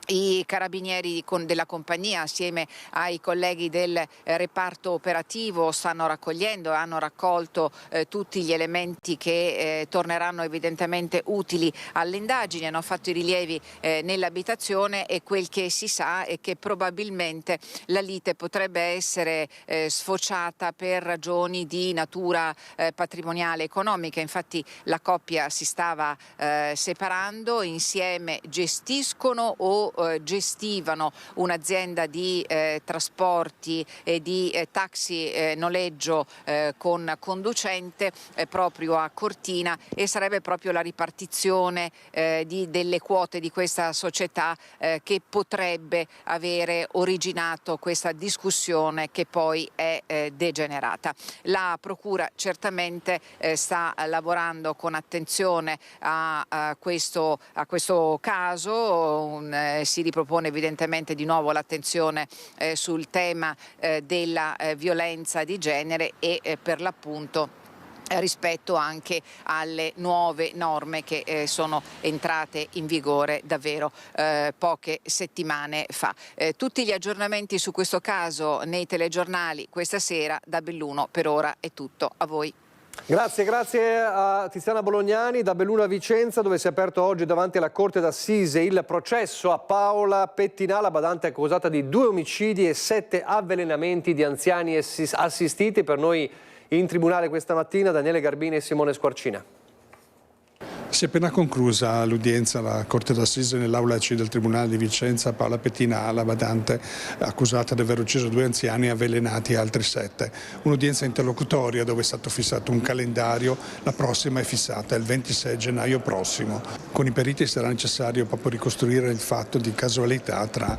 I carabinieri della compagnia, assieme ai colleghi del reparto operativo, stanno raccogliendo e hanno raccolto tutti gli elementi che torneranno evidentemente utili alle indagini. Hanno fatto i rilievi nell'abitazione, e quel che si sa è che probabilmente la lite potrebbe essere sfociata per ragioni di natura patrimoniale e economica. Infatti la coppia si stava separando, insieme gestiscono o gestivano un'azienda di trasporti e di taxi noleggio con conducente proprio a Cortina, e sarebbe proprio la ripartizione delle quote di questa società che potrebbe avere originato questa discussione che poi è degenerata. La Procura certamente sta lavorando con attenzione a questo caso. Si ripropone evidentemente di nuovo l'attenzione sul tema della violenza di genere e per l'appunto rispetto anche alle nuove norme che sono entrate in vigore davvero poche settimane fa. Tutti gli aggiornamenti su questo caso nei telegiornali questa sera. Da Belluno per ora è tutto, a voi. Grazie a Tiziana Bolognani. Da Belluno a Vicenza, dove si è aperto oggi davanti alla Corte d'Assise il processo a Paola Pettinà, la badante accusata di 2 omicidi e 7 avvelenamenti di anziani assistiti. Per noi in tribunale questa mattina Daniele Garbini e Simone Squarcina. Si è appena conclusa l'udienza alla Corte d'Assise nell'aula C del Tribunale di Vicenza. Paola Pettinà, la badante accusata di aver ucciso 2 anziani e avvelenati altri 7. Un'udienza interlocutoria dove è stato fissato un calendario. La prossima è fissata il 26 gennaio prossimo. Con i periti sarà necessario proprio ricostruire il fatto di casualità tra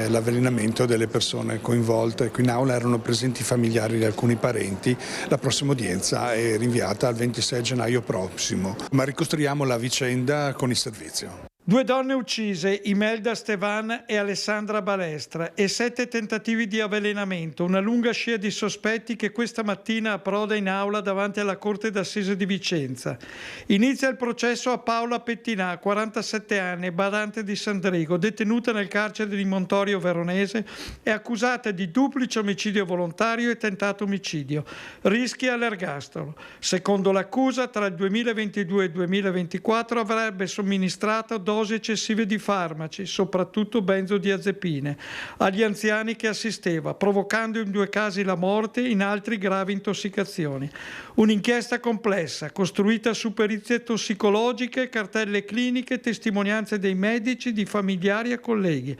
l'avvelenamento delle persone coinvolte. Qui in aula erano presenti familiari di alcuni parenti. La prossima udienza è rinviata al 26 gennaio prossimo. Ma ricostruiamo la vicenda con il servizio. 2 donne uccise, Imelda Stevan e Alessandra Balestra, e 7 tentativi di avvelenamento, una lunga scia di sospetti che questa mattina approda in aula davanti alla Corte d'Assise di Vicenza. Inizia il processo a Paola Pettinà, 47 anni, badante di Sandrigo, detenuta nel carcere di Montorio Veronese e accusata di duplice omicidio volontario e tentato omicidio. Rischia l'ergastolo. Secondo l'accusa, tra il 2022 e il 2024 avrebbe somministrato dosi eccessive di farmaci, soprattutto benzodiazepine, agli anziani che assisteva, provocando in 2 casi la morte e in altri gravi intossicazioni. Un'inchiesta complessa, costruita su perizie tossicologiche, cartelle cliniche, testimonianze dei medici, di familiari e colleghi.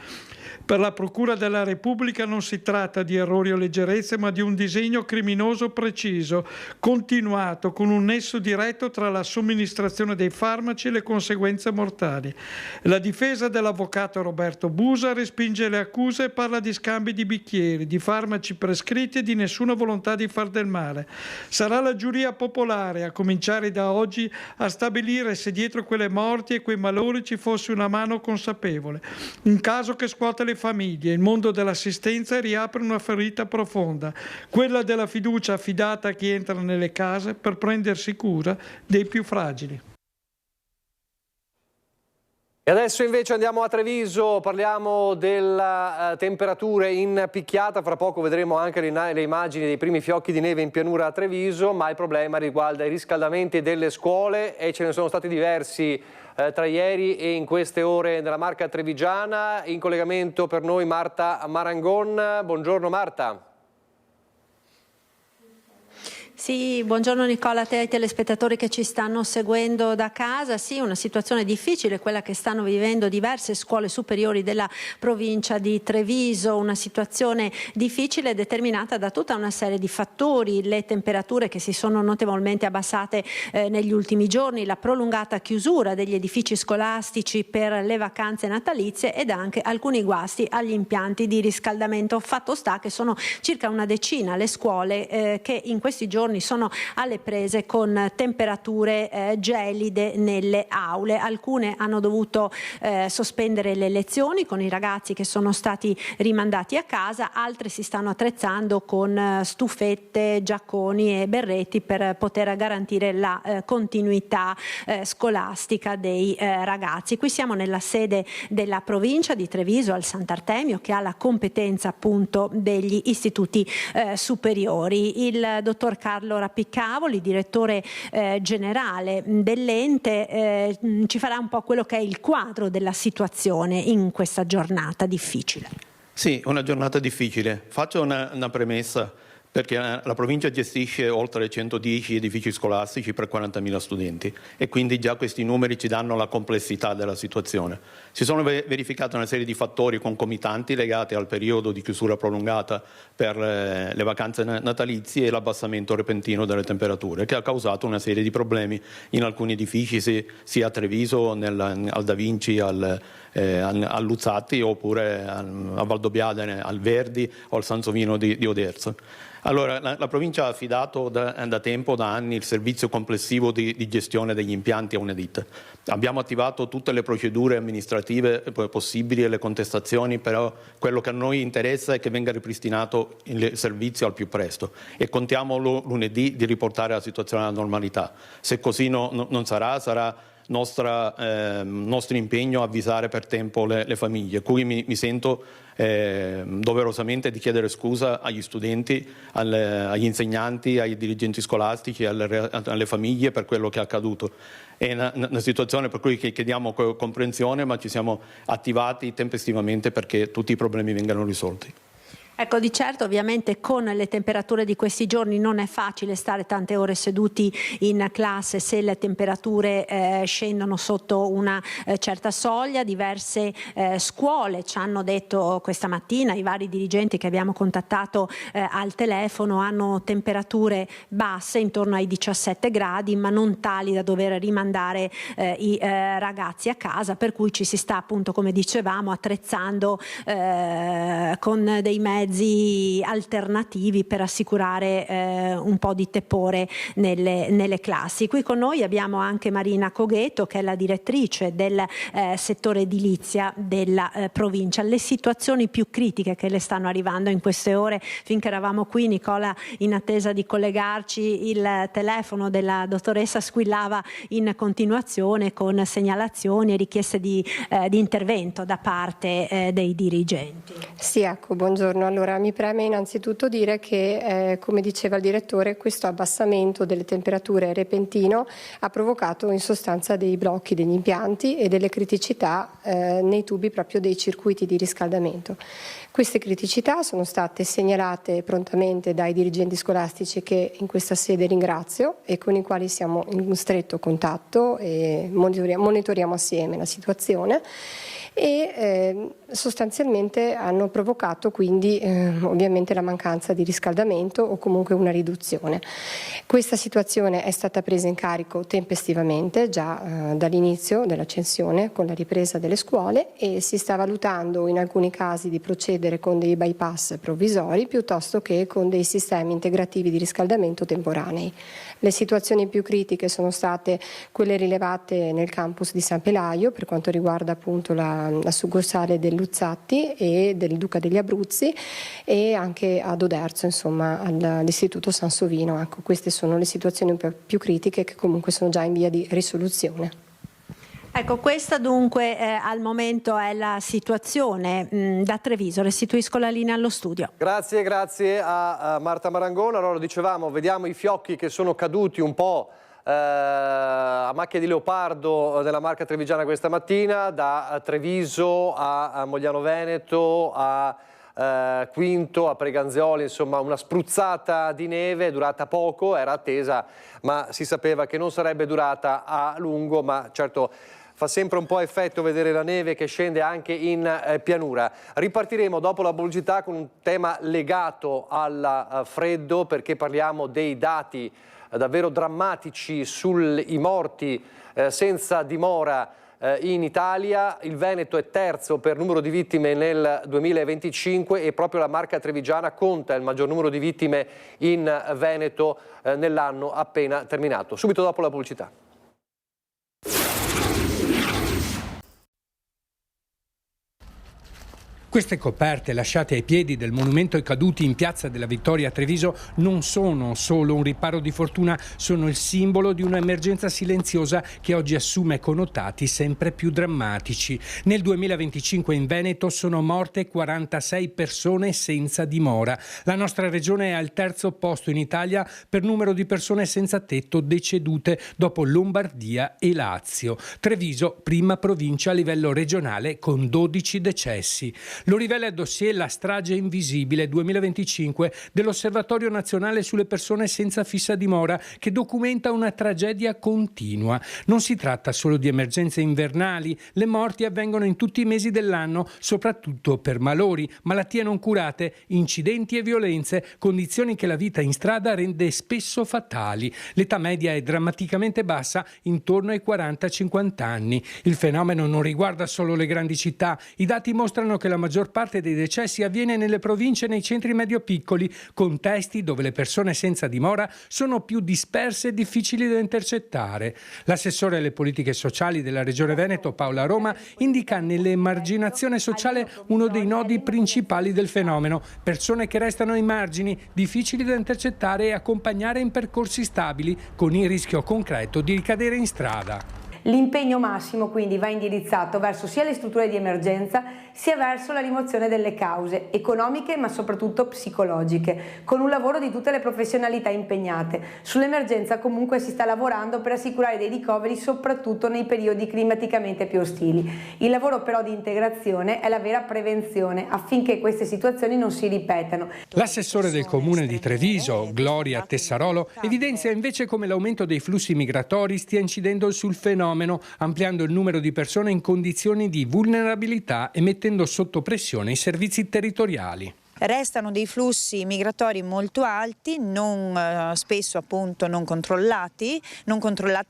Per la Procura della Repubblica non si tratta di errori o leggerezze, ma di un disegno criminoso preciso, continuato, con un nesso diretto tra la somministrazione dei farmaci e le conseguenze mortali. La difesa dell'avvocato Roberto Busa respinge le accuse e parla di scambi di bicchieri, di farmaci prescritti e di nessuna volontà di far del male. Sarà la giuria popolare, a cominciare da oggi, a stabilire se dietro quelle morti e quei malori ci fosse una mano consapevole. Un caso che scuote le famiglie, il mondo dell'assistenza, e riapre una ferita profonda, quella della fiducia affidata a chi entra nelle case per prendersi cura dei più fragili. E adesso invece andiamo a Treviso, parliamo delle temperature in picchiata, fra poco vedremo anche le immagini dei primi fiocchi di neve in pianura a Treviso, ma il problema riguarda i riscaldamenti delle scuole e ce ne sono stati diversi tra ieri e in queste ore nella Marca trevigiana. In collegamento per noi Marta Marangon. Buongiorno Marta. Sì, buongiorno Nicola, a te e ai telespettatori che ci stanno seguendo da casa. Sì, una situazione difficile, quella che stanno vivendo diverse scuole superiori della provincia di Treviso, una situazione difficile determinata da tutta una serie di fattori, le temperature che si sono notevolmente abbassate negli ultimi giorni, la prolungata chiusura degli edifici scolastici per le vacanze natalizie ed anche alcuni guasti agli impianti di riscaldamento. Fatto sta che sono circa una decina le scuole che in questi giorni sono alle prese con temperature gelide nelle aule. Alcune hanno dovuto sospendere le lezioni con i ragazzi che sono stati rimandati a casa, altre si stanno attrezzando con stufette, giacconi e berretti per poter garantire la continuità scolastica dei ragazzi. Qui siamo nella sede della provincia di Treviso al Sant'Artemio, che ha la competenza appunto degli istituti superiori. Il dottor Carlo Rappicavoli, direttore generale dell'ente, ci farà un po' quello che è il quadro della situazione in questa giornata difficile. Sì, una giornata difficile. Faccio una premessa, perché la provincia gestisce oltre 110 edifici scolastici per 40.000 studenti e quindi già questi numeri ci danno la complessità della situazione. Si sono verificate una serie di fattori concomitanti legati al periodo di chiusura prolungata per le vacanze natalizie e l'abbassamento repentino delle temperature, che ha causato una serie di problemi in alcuni edifici, sia a Treviso, al Da Vinci, al Luzzatti, oppure a Valdobbiadene, al Verdi o al Sansovino di Oderzo. Allora, la provincia ha affidato da tempo, da anni, il servizio complessivo di gestione degli impianti a Unedit. Abbiamo attivato tutte le procedure amministrative possibili e le contestazioni, però quello che a noi interessa è che venga ripristinato il servizio al più presto e contiamo lunedì di riportare la situazione alla normalità. Se così non sarà nostro impegno avvisare per tempo le famiglie, cui mi sento doverosamente di chiedere scusa agli studenti, agli insegnanti, ai dirigenti scolastici, alle famiglie per quello che è accaduto. È una situazione per cui chiediamo comprensione, ma ci siamo attivati tempestivamente perché tutti i problemi vengano risolti. Ecco, di certo ovviamente con le temperature di questi giorni non è facile stare tante ore seduti in classe se le temperature scendono sotto una certa soglia. Diverse scuole ci hanno detto questa mattina, i vari dirigenti che abbiamo contattato al telefono, hanno temperature basse intorno ai 17 gradi, ma non tali da dover rimandare i ragazzi a casa, per cui ci si sta appunto, come dicevamo, attrezzando con dei mezzi alternativi per assicurare un po' di tepore nelle classi. Qui con noi abbiamo anche Marina Coghetto, che è la direttrice del settore edilizia della provincia. Le situazioni più critiche che le stanno arrivando in queste ore, finché eravamo qui Nicola in attesa di collegarci, il telefono della dottoressa squillava in continuazione con segnalazioni e richieste di intervento da parte dei dirigenti. Sì, ecco, buongiorno. Allora, mi preme innanzitutto dire che, come diceva il direttore, questo abbassamento delle temperature repentino ha provocato in sostanza dei blocchi degli impianti e delle criticità nei tubi proprio dei circuiti di riscaldamento. Queste criticità sono state segnalate prontamente dai dirigenti scolastici, che in questa sede ringrazio e con i quali siamo in stretto contatto e monitoriamo assieme la situazione. E sostanzialmente hanno provocato quindi ovviamente la mancanza di riscaldamento o comunque una riduzione. Questa situazione è stata presa in carico tempestivamente già dall'inizio dell'accensione con la ripresa delle scuole e si sta valutando in alcuni casi di procedere con dei bypass provvisori piuttosto che con dei sistemi integrativi di riscaldamento temporanei. Le situazioni più critiche sono state quelle rilevate nel campus di San Pelaio per quanto riguarda appunto la succursale del Luzzatti e del Duca degli Abruzzi e anche ad Oderzo, insomma all'Istituto Sansovino. Ecco, queste sono le situazioni più critiche che comunque sono già in via di risoluzione. Ecco, questa dunque al momento è la situazione da Treviso. Restituisco la linea allo studio. Grazie a Marta Marangona. Allora, lo dicevamo, vediamo i fiocchi che sono caduti un po' a macchia di leopardo nella Marca trevigiana questa mattina, da Treviso a Mogliano Veneto, a Quinto, a Preganzioli, insomma una spruzzata di neve durata poco, era attesa, ma si sapeva che non sarebbe durata a lungo, ma certo fa sempre un po' effetto vedere la neve che scende anche in pianura. Ripartiremo dopo la pubblicità con un tema legato al freddo, perché parliamo dei dati davvero drammatici sui morti senza dimora in Italia. Il Veneto è terzo per numero di vittime nel 2025 e proprio la Marca trevigiana conta il maggior numero di vittime in Veneto nell'anno appena terminato. Subito dopo la pubblicità. Queste coperte lasciate ai piedi del monumento ai caduti in Piazza della Vittoria a Treviso non sono solo un riparo di fortuna, sono il simbolo di un'emergenza silenziosa che oggi assume connotati sempre più drammatici. Nel 2025 in Veneto sono morte 46 persone senza dimora. La nostra regione è al terzo posto in Italia per numero di persone senza tetto decedute, dopo Lombardia e Lazio. Treviso, prima provincia a livello regionale con 12 decessi. Lo rivela il dossier La strage invisibile 2025 dell'Osservatorio Nazionale sulle persone senza fissa dimora, che documenta una tragedia continua. Non si tratta solo di emergenze invernali, le morti avvengono in tutti i mesi dell'anno, soprattutto per malori, malattie non curate, incidenti e violenze, condizioni che la vita in strada rende spesso fatali. L'età media è drammaticamente bassa, intorno ai 40-50 anni. Il fenomeno non riguarda solo le grandi città, i dati mostrano che la maggior parte dei decessi avviene nelle province e nei centri medio-piccoli, contesti dove le persone senza dimora sono più disperse e difficili da intercettare. L'assessore alle politiche sociali della Regione Veneto, Paola Roma, indica nell'emarginazione sociale uno dei nodi principali del fenomeno: persone che restano ai margini, difficili da intercettare e accompagnare in percorsi stabili, con il rischio concreto di ricadere in strada. L'impegno massimo quindi va indirizzato verso sia le strutture di emergenza sia verso la rimozione delle cause economiche ma soprattutto psicologiche, con un lavoro di tutte le professionalità impegnate. Sull'emergenza comunque si sta lavorando per assicurare dei ricoveri soprattutto nei periodi climaticamente più ostili. Il lavoro però di integrazione è la vera prevenzione affinché queste situazioni non si ripetano. L'assessore del comune di Treviso, Gloria Tessarolo, evidenzia invece come l'aumento dei flussi migratori stia incidendo sul fenomeno, ampliando il numero di persone in condizioni di vulnerabilità e mettendo sotto pressione i servizi territoriali. Restano dei flussi migratori molto alti, spesso appunto non controllati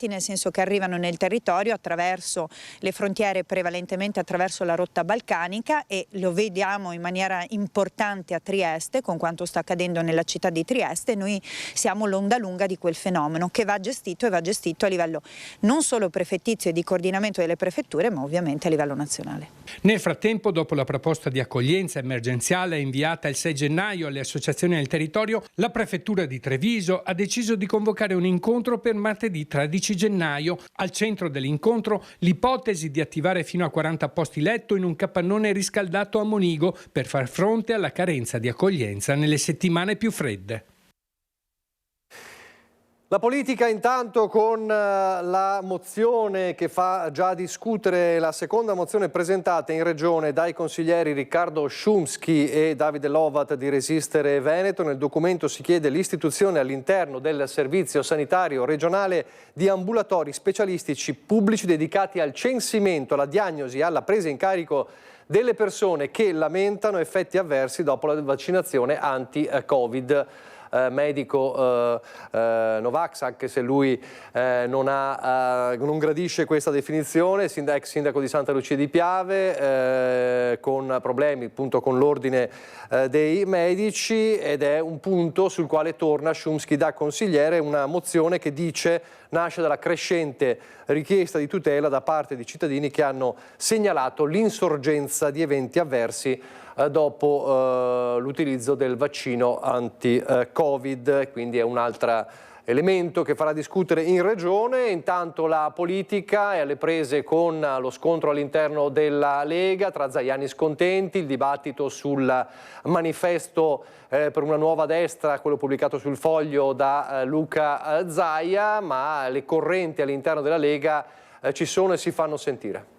nel senso che arrivano nel territorio attraverso le frontiere, prevalentemente attraverso la rotta balcanica, e lo vediamo in maniera importante a Trieste con quanto sta accadendo nella città di Trieste. Noi siamo l'onda lunga di quel fenomeno che va gestito a livello non solo prefettizio e di coordinamento delle prefetture, ma ovviamente a livello nazionale. Nel frattempo, dopo la proposta di accoglienza emergenziale inviata il 6 gennaio alle associazioni del territorio, la Prefettura di Treviso ha deciso di convocare un incontro per martedì 13 gennaio. Al centro dell'incontro l'ipotesi di attivare fino a 40 posti letto in un capannone riscaldato a Monigo per far fronte alla carenza di accoglienza nelle settimane più fredde. La politica intanto con la mozione che fa già discutere, la seconda mozione presentata in regione dai consiglieri Riccardo Szumski e Davide Lovat di Resistere Veneto. Nel documento si chiede l'istituzione all'interno del servizio sanitario regionale di ambulatori specialistici pubblici dedicati al censimento, alla diagnosi e alla presa in carico delle persone che lamentano effetti avversi dopo la vaccinazione anti-Covid. Medico Novax, anche se lui non gradisce questa definizione, ex sindaco di Santa Lucia di Piave, con problemi appunto con l'ordine dei medici, ed è un punto sul quale torna Szumski da consigliere, una mozione che dice nasce dalla crescente richiesta di tutela da parte di cittadini che hanno segnalato l'insorgenza di eventi avversi dopo l'utilizzo del vaccino anti-Covid, quindi è un'altra elemento che farà discutere in Regione. Intanto la politica è alle prese con lo scontro all'interno della Lega tra Zaiani scontenti, il dibattito sul manifesto per una nuova destra, quello pubblicato sul Foglio da Luca Zaia, ma le correnti all'interno della Lega ci sono e si fanno sentire.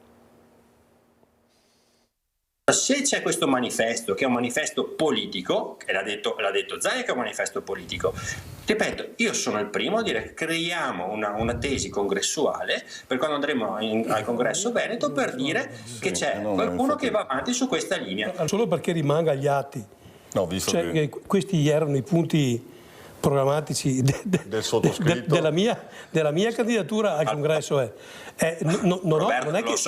Se c'è questo manifesto, che è un manifesto politico, e l'ha detto Zaia che è un manifesto politico, ripeto, io sono il primo a dire che creiamo una tesi congressuale per quando andremo al congresso veneto per dire che c'è qualcuno che va avanti su questa linea. Solo perché rimanga agli atti, che questi erano i punti programmatici del sottoscritto della mia candidatura al congresso.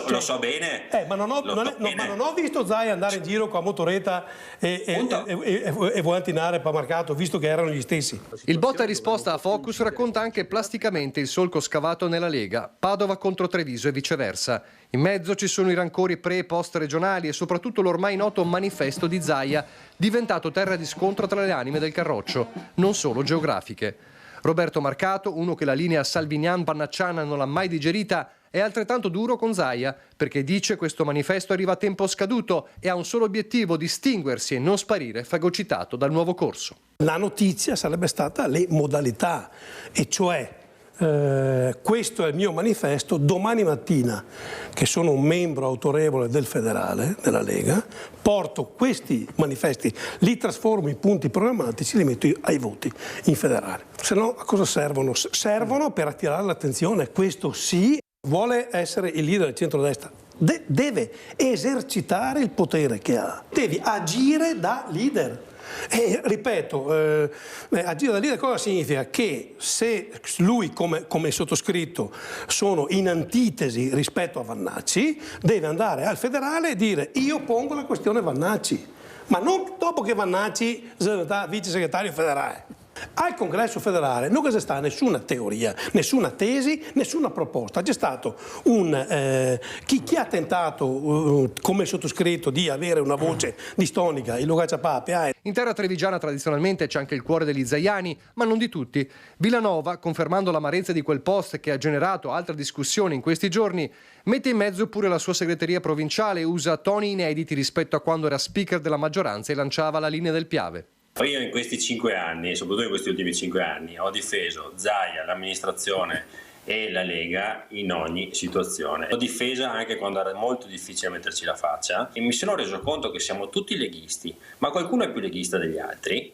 Lo so bene. Ma non ho visto Zaia andare in giro con la motoretta e volantinare Pamarcato, visto che erano gli stessi. Il botta e risposta a Focus racconta anche plasticamente il solco scavato nella Lega, Padova contro Treviso e viceversa. In mezzo ci sono i rancori pre- e post regionali e soprattutto l'ormai noto manifesto di Zaia, diventato terra di scontro tra le anime del Carroccio, non solo geografiche. Roberto Marcato, uno che la linea Salvinian-Pannacciana non l'ha mai digerita, è altrettanto duro con Zaia, perché dice questo manifesto arriva a tempo scaduto e ha un solo obiettivo: distinguersi e non sparire fagocitato dal nuovo corso. La notizia sarebbe stata le modalità, e cioè questo è il mio manifesto, domani mattina, che sono un membro autorevole del federale, della Lega, porto questi manifesti, li trasformo in punti programmatici, li metto ai voti in federale. Se no a cosa servono? Servono per attirare l'attenzione, questo sì. Vuole essere il leader del centrodestra, deve esercitare il potere che ha, devi agire da leader. E ripeto, agire da leader cosa significa? Che se lui come sottoscritto sono in antitesi rispetto a Vannacci, deve andare al federale e dire: io pongo la questione Vannacci, ma non dopo che Vannacci è vice segretario federale. Al congresso federale non c'è stata nessuna teoria, nessuna tesi, nessuna proposta. C'è stato chi ha tentato come sottoscritto di avere una voce distonica, il Luca Ciapape. In terra trevigiana tradizionalmente c'è anche il cuore degli Zaiani, ma non di tutti. Villanova, confermando l'amarezza di quel post che ha generato altre discussioni in questi giorni, mette in mezzo pure la sua segreteria provinciale e usa toni inediti rispetto a quando era speaker della maggioranza e lanciava la linea del Piave. Io in questi 5 anni, soprattutto in questi ultimi 5 anni, ho difeso Zaia, l'amministrazione e la Lega in ogni situazione. L'ho difesa anche quando era molto difficile metterci la faccia e mi sono reso conto che siamo tutti leghisti, ma qualcuno è più leghista degli altri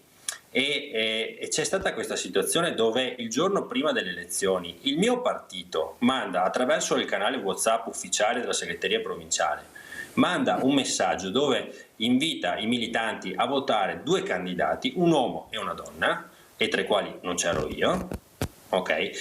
e c'è stata questa situazione dove il giorno prima delle elezioni il mio partito manda attraverso il canale WhatsApp ufficiale della segreteria provinciale manda un messaggio dove invita i militanti a votare 2 candidati, un uomo e una donna, e tra i quali non c'ero io, ok?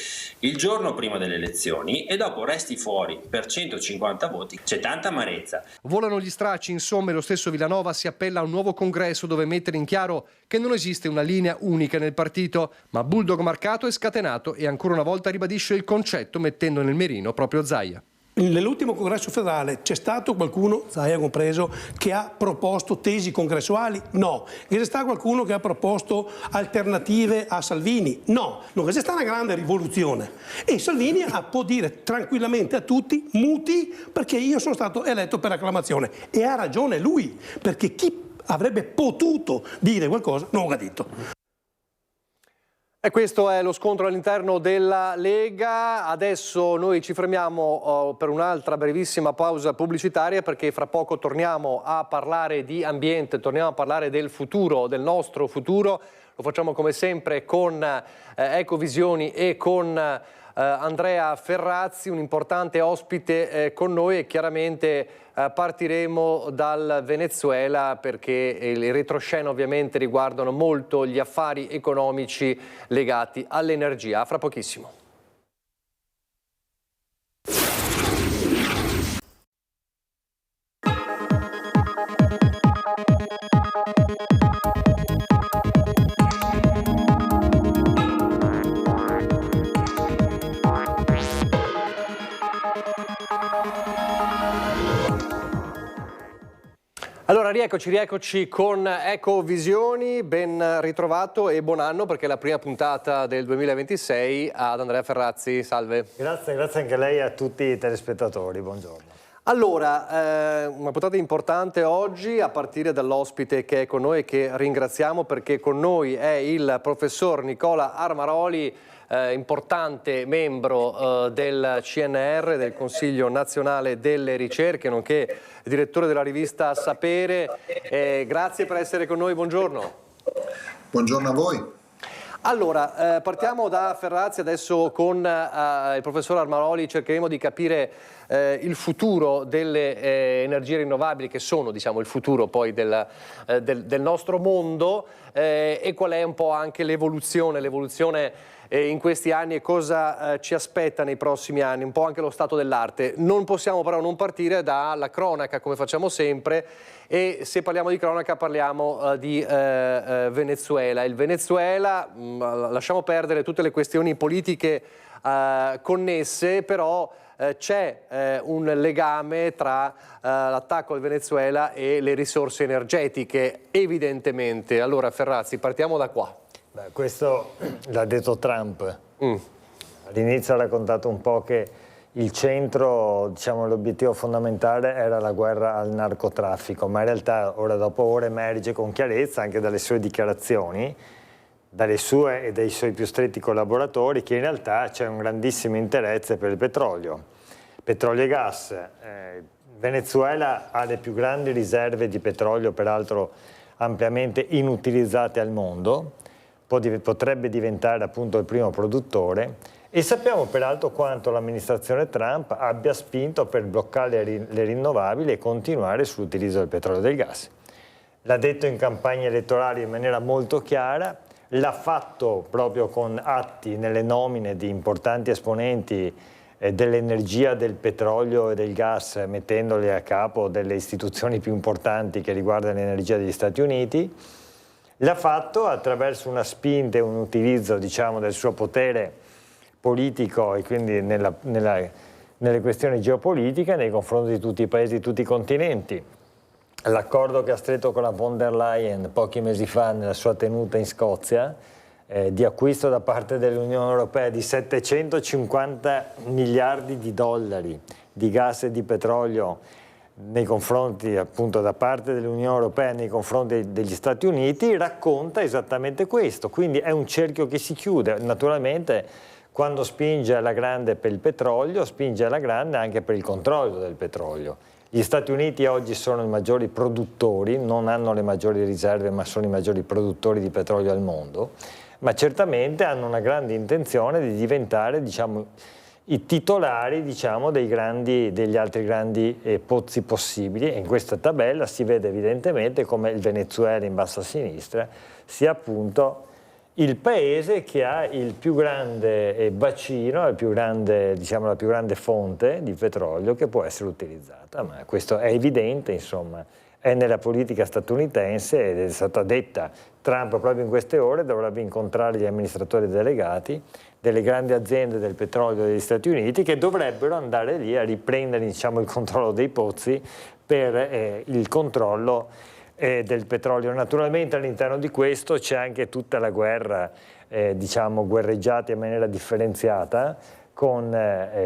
Il giorno prima delle elezioni, e dopo resti fuori per 150 voti. C'è tanta amarezza. Volano gli stracci, insomma, e lo stesso Villanova si appella a un nuovo congresso dove mettere in chiaro che non esiste una linea unica nel partito, ma Bulldog Marcato è scatenato e ancora una volta ribadisce il concetto mettendo nel mirino proprio Zaia. Nell'ultimo congresso federale c'è stato qualcuno, Zaia compreso, che ha proposto tesi congressuali? No. C'è stato qualcuno che ha proposto alternative a Salvini? No. Non c'è stata una grande rivoluzione. E Salvini può dire tranquillamente a tutti, muti, perché io sono stato eletto per acclamazione. E ha ragione lui, perché chi avrebbe potuto dire qualcosa non l'ha detto. E questo è lo scontro all'interno della Lega. Adesso noi ci fermiamo per un'altra brevissima pausa pubblicitaria, perché fra poco torniamo a parlare di ambiente, torniamo a parlare del futuro, del nostro futuro. Lo facciamo come sempre con Ecovisioni e con Andrea Ferrazzi, un importante ospite con noi, e chiaramente partiremo dal Venezuela, perché i retroscena ovviamente riguardano molto gli affari economici legati all'energia. A fra pochissimo. Allora Rieccoci con Ecovisioni, ben ritrovato e buon anno perché è la prima puntata del 2026 ad Andrea Ferrazzi, salve. Grazie anche a lei e a tutti i telespettatori, buongiorno. Allora, una puntata importante oggi a partire dall'ospite che è con noi e che ringraziamo perché con noi è il professor Nicola Armaroli, importante membro del CNR, del Consiglio Nazionale delle Ricerche, nonché direttore della rivista Sapere. Grazie per essere con noi, buongiorno. Buongiorno a voi. Allora, partiamo da Ferrazzi, adesso con il professor Armaroli cercheremo di capire il futuro delle energie rinnovabili che sono, diciamo, il futuro poi del nostro mondo e qual è un po' anche l'evoluzione in questi anni e cosa ci aspetta nei prossimi anni, un po' anche lo stato dell'arte. Non possiamo però non partire dalla cronaca come facciamo sempre e se parliamo di cronaca parliamo di Venezuela. Il Venezuela, lasciamo perdere tutte le questioni politiche connesse, però c'è un legame tra l'attacco al Venezuela e le risorse energetiche, evidentemente. Allora Ferrazzi, partiamo da qua. Beh, questo l'ha detto Trump. All'inizio ha raccontato un po' che il centro, diciamo, l'obiettivo fondamentale era la guerra al narcotraffico, ma in realtà ora dopo ora emerge con chiarezza anche dalle sue dichiarazioni, dalle sue e dai suoi più stretti collaboratori, che in realtà c'è un grandissimo interesse per il petrolio e gas. Venezuela ha le più grandi riserve di petrolio, peraltro ampiamente inutilizzate al mondo, potrebbe diventare appunto il primo produttore e sappiamo peraltro quanto l'amministrazione Trump abbia spinto per bloccare le rinnovabili e continuare sull'utilizzo del petrolio e del gas. L'ha detto in campagna elettorale in maniera molto chiara, l'ha fatto proprio con atti nelle nomine di importanti esponenti dell'energia, del petrolio e del gas, mettendoli a capo delle istituzioni più importanti che riguardano l'energia degli Stati Uniti. L'ha fatto attraverso una spinta e un utilizzo, diciamo, del suo potere politico e quindi nelle questioni geopolitiche nei confronti di tutti i paesi, di tutti i continenti. L'accordo che ha stretto con la von der Leyen pochi mesi fa nella sua tenuta in Scozia di acquisto da parte dell'Unione Europea di 750 miliardi di dollari di gas e di petrolio nei confronti appunto da parte dell'Unione Europea nei confronti degli Stati Uniti racconta esattamente questo, quindi è un cerchio che si chiude. Naturalmente quando spinge alla grande per il petrolio spinge alla grande anche per il controllo del petrolio. Gli Stati Uniti oggi sono i maggiori produttori, non hanno le maggiori riserve ma sono i maggiori produttori di petrolio al mondo, ma certamente hanno una grande intenzione di diventare, diciamo, i titolari, diciamo, degli altri grandi pozzi possibili e in questa tabella si vede evidentemente come il Venezuela in basso a sinistra sia appunto il paese che ha il più grande bacino, la più grande fonte di petrolio che può essere utilizzata, ma questo è evidente, insomma, è nella politica statunitense ed è stata detta. Trump proprio in queste ore dovrebbe incontrare gli amministratori delegati delle grandi aziende del petrolio degli Stati Uniti che dovrebbero andare lì a riprendere, diciamo, il controllo dei pozzi per il controllo del petrolio. Naturalmente all'interno di questo c'è anche tutta la guerra, diciamo, guerreggiata in maniera differenziata, con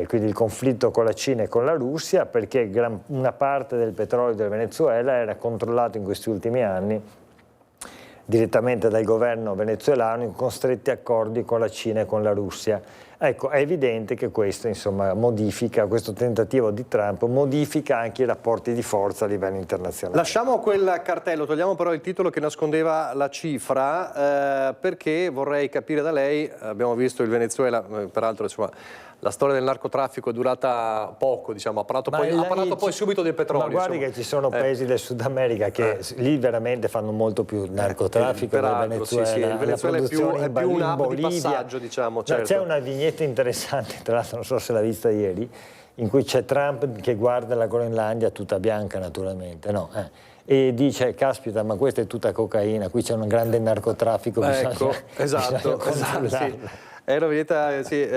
quindi il conflitto con la Cina e con la Russia, perché una parte del petrolio del Venezuela era controllato in questi ultimi anni direttamente dal governo venezuelano con stretti accordi con la Cina e con la Russia. Ecco, è evidente che questo, insomma, questo tentativo di Trump modifica anche i rapporti di forza a livello internazionale. Lasciamo quel cartello, togliamo però il titolo che nascondeva la cifra, perché vorrei capire da lei, abbiamo visto il Venezuela, peraltro, insomma, la storia del narcotraffico è durata poco, diciamo, ha parlato poi subito del petrolio. Ma guardi, insomma, che ci sono paesi del Sud America che lì veramente fanno molto più narcotraffico del Venezuela. Sì, il Venezuela è più un hub di passaggio, diciamo. Certo. C'è una vignetta interessante, tra l'altro non so se l'ha vista ieri, in cui c'è Trump che guarda la Groenlandia tutta bianca naturalmente, no? E dice, caspita, ma questa è tutta cocaina, qui c'è un grande narcotraffico, ecco, esatto, sì. È una vignetta, sì,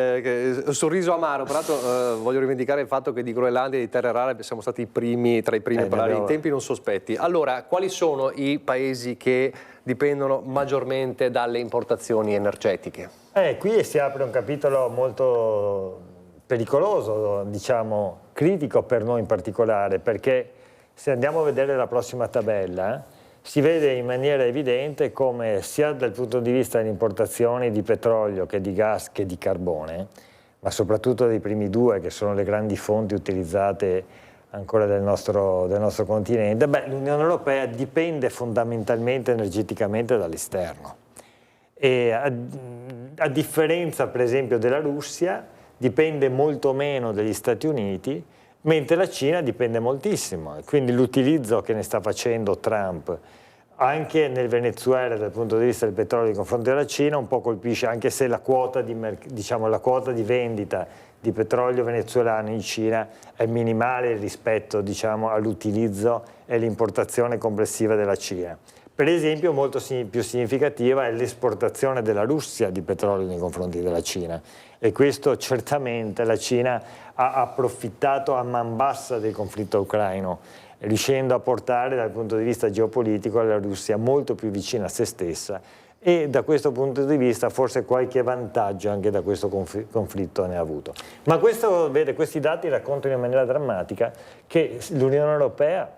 sorriso amaro. Peraltro voglio rivendicare il fatto che di Groenlandia e di terre rare siamo stati tra i primi a parlare in tempi non sospetti. Allora, quali sono i paesi che dipendono maggiormente dalle importazioni energetiche? Qui si apre un capitolo molto pericoloso, diciamo critico per noi in particolare, perché se andiamo a vedere la prossima tabella si vede in maniera evidente come sia dal punto di vista delle importazioni di petrolio che di gas che di carbone, ma soprattutto dei primi due che sono le grandi fonti utilizzate ancora del nostro continente, l'Unione Europea dipende fondamentalmente energeticamente dall'esterno. E a differenza per esempio della Russia dipende molto meno dagli Stati Uniti, mentre la Cina dipende moltissimo, e quindi l'utilizzo che ne sta facendo Trump anche nel Venezuela dal punto di vista del petrolio nei confronti della Cina un po' colpisce, anche se la quota di vendita di petrolio venezuelano in Cina è minimale rispetto all'utilizzo e l'importazione complessiva della Cina. Per esempio molto più significativa è l'esportazione della Russia di petrolio nei confronti della Cina, e questo certamente la Cina ha approfittato a man bassa del conflitto ucraino, riuscendo a portare dal punto di vista geopolitico la Russia molto più vicina a se stessa, e da questo punto di vista forse qualche vantaggio anche da questo conflitto ne ha avuto. Ma questi dati raccontano in maniera drammatica che l'Unione Europea,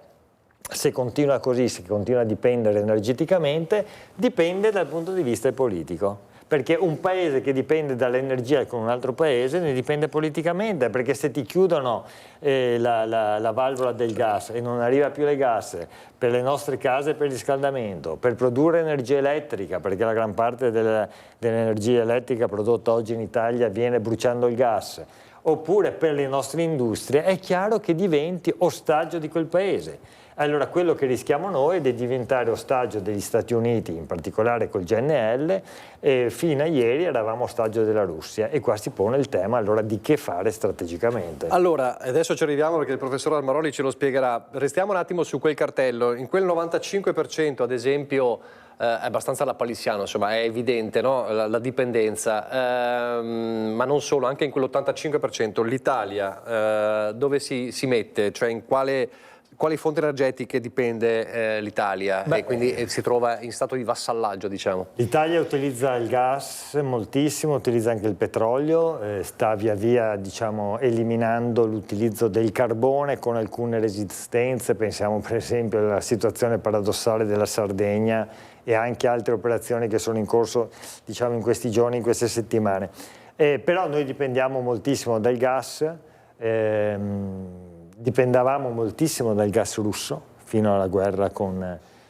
se continua così, se continua a dipendere energeticamente, dipende dal punto di vista politico. Perché un paese che dipende dall'energia con un altro paese ne dipende politicamente, perché se ti chiudono la valvola del gas e non arriva più il gas per le nostre case per il riscaldamento, per produrre energia elettrica, perché la gran parte dell'energia elettrica prodotta oggi in Italia avviene bruciando il gas, oppure per le nostre industrie, è chiaro che diventi ostaggio di quel paese. Allora quello che rischiamo noi è di diventare ostaggio degli Stati Uniti, in particolare col GNL, e fino a ieri eravamo ostaggio della Russia, e qua si pone il tema allora di che fare strategicamente. Allora, adesso ci arriviamo perché il professor Armaroli ce lo spiegherà. Restiamo un attimo su quel cartello. In quel 95% ad esempio è abbastanza lapalissiano, insomma è evidente, no? la dipendenza, ma non solo, anche in quell'85% l'Italia dove si mette, cioè in quali fonti energetiche dipende l'Italia, e quindi si trova in stato di vassallaggio, diciamo? L'Italia utilizza il gas moltissimo, utilizza anche il petrolio, sta via via eliminando l'utilizzo del carbone con alcune resistenze, pensiamo per esempio alla situazione paradossale della Sardegna e anche altre operazioni che sono in corso in questi giorni, in queste settimane. Però noi dipendiamo moltissimo dal gas, dipendavamo moltissimo dal gas russo fino alla guerra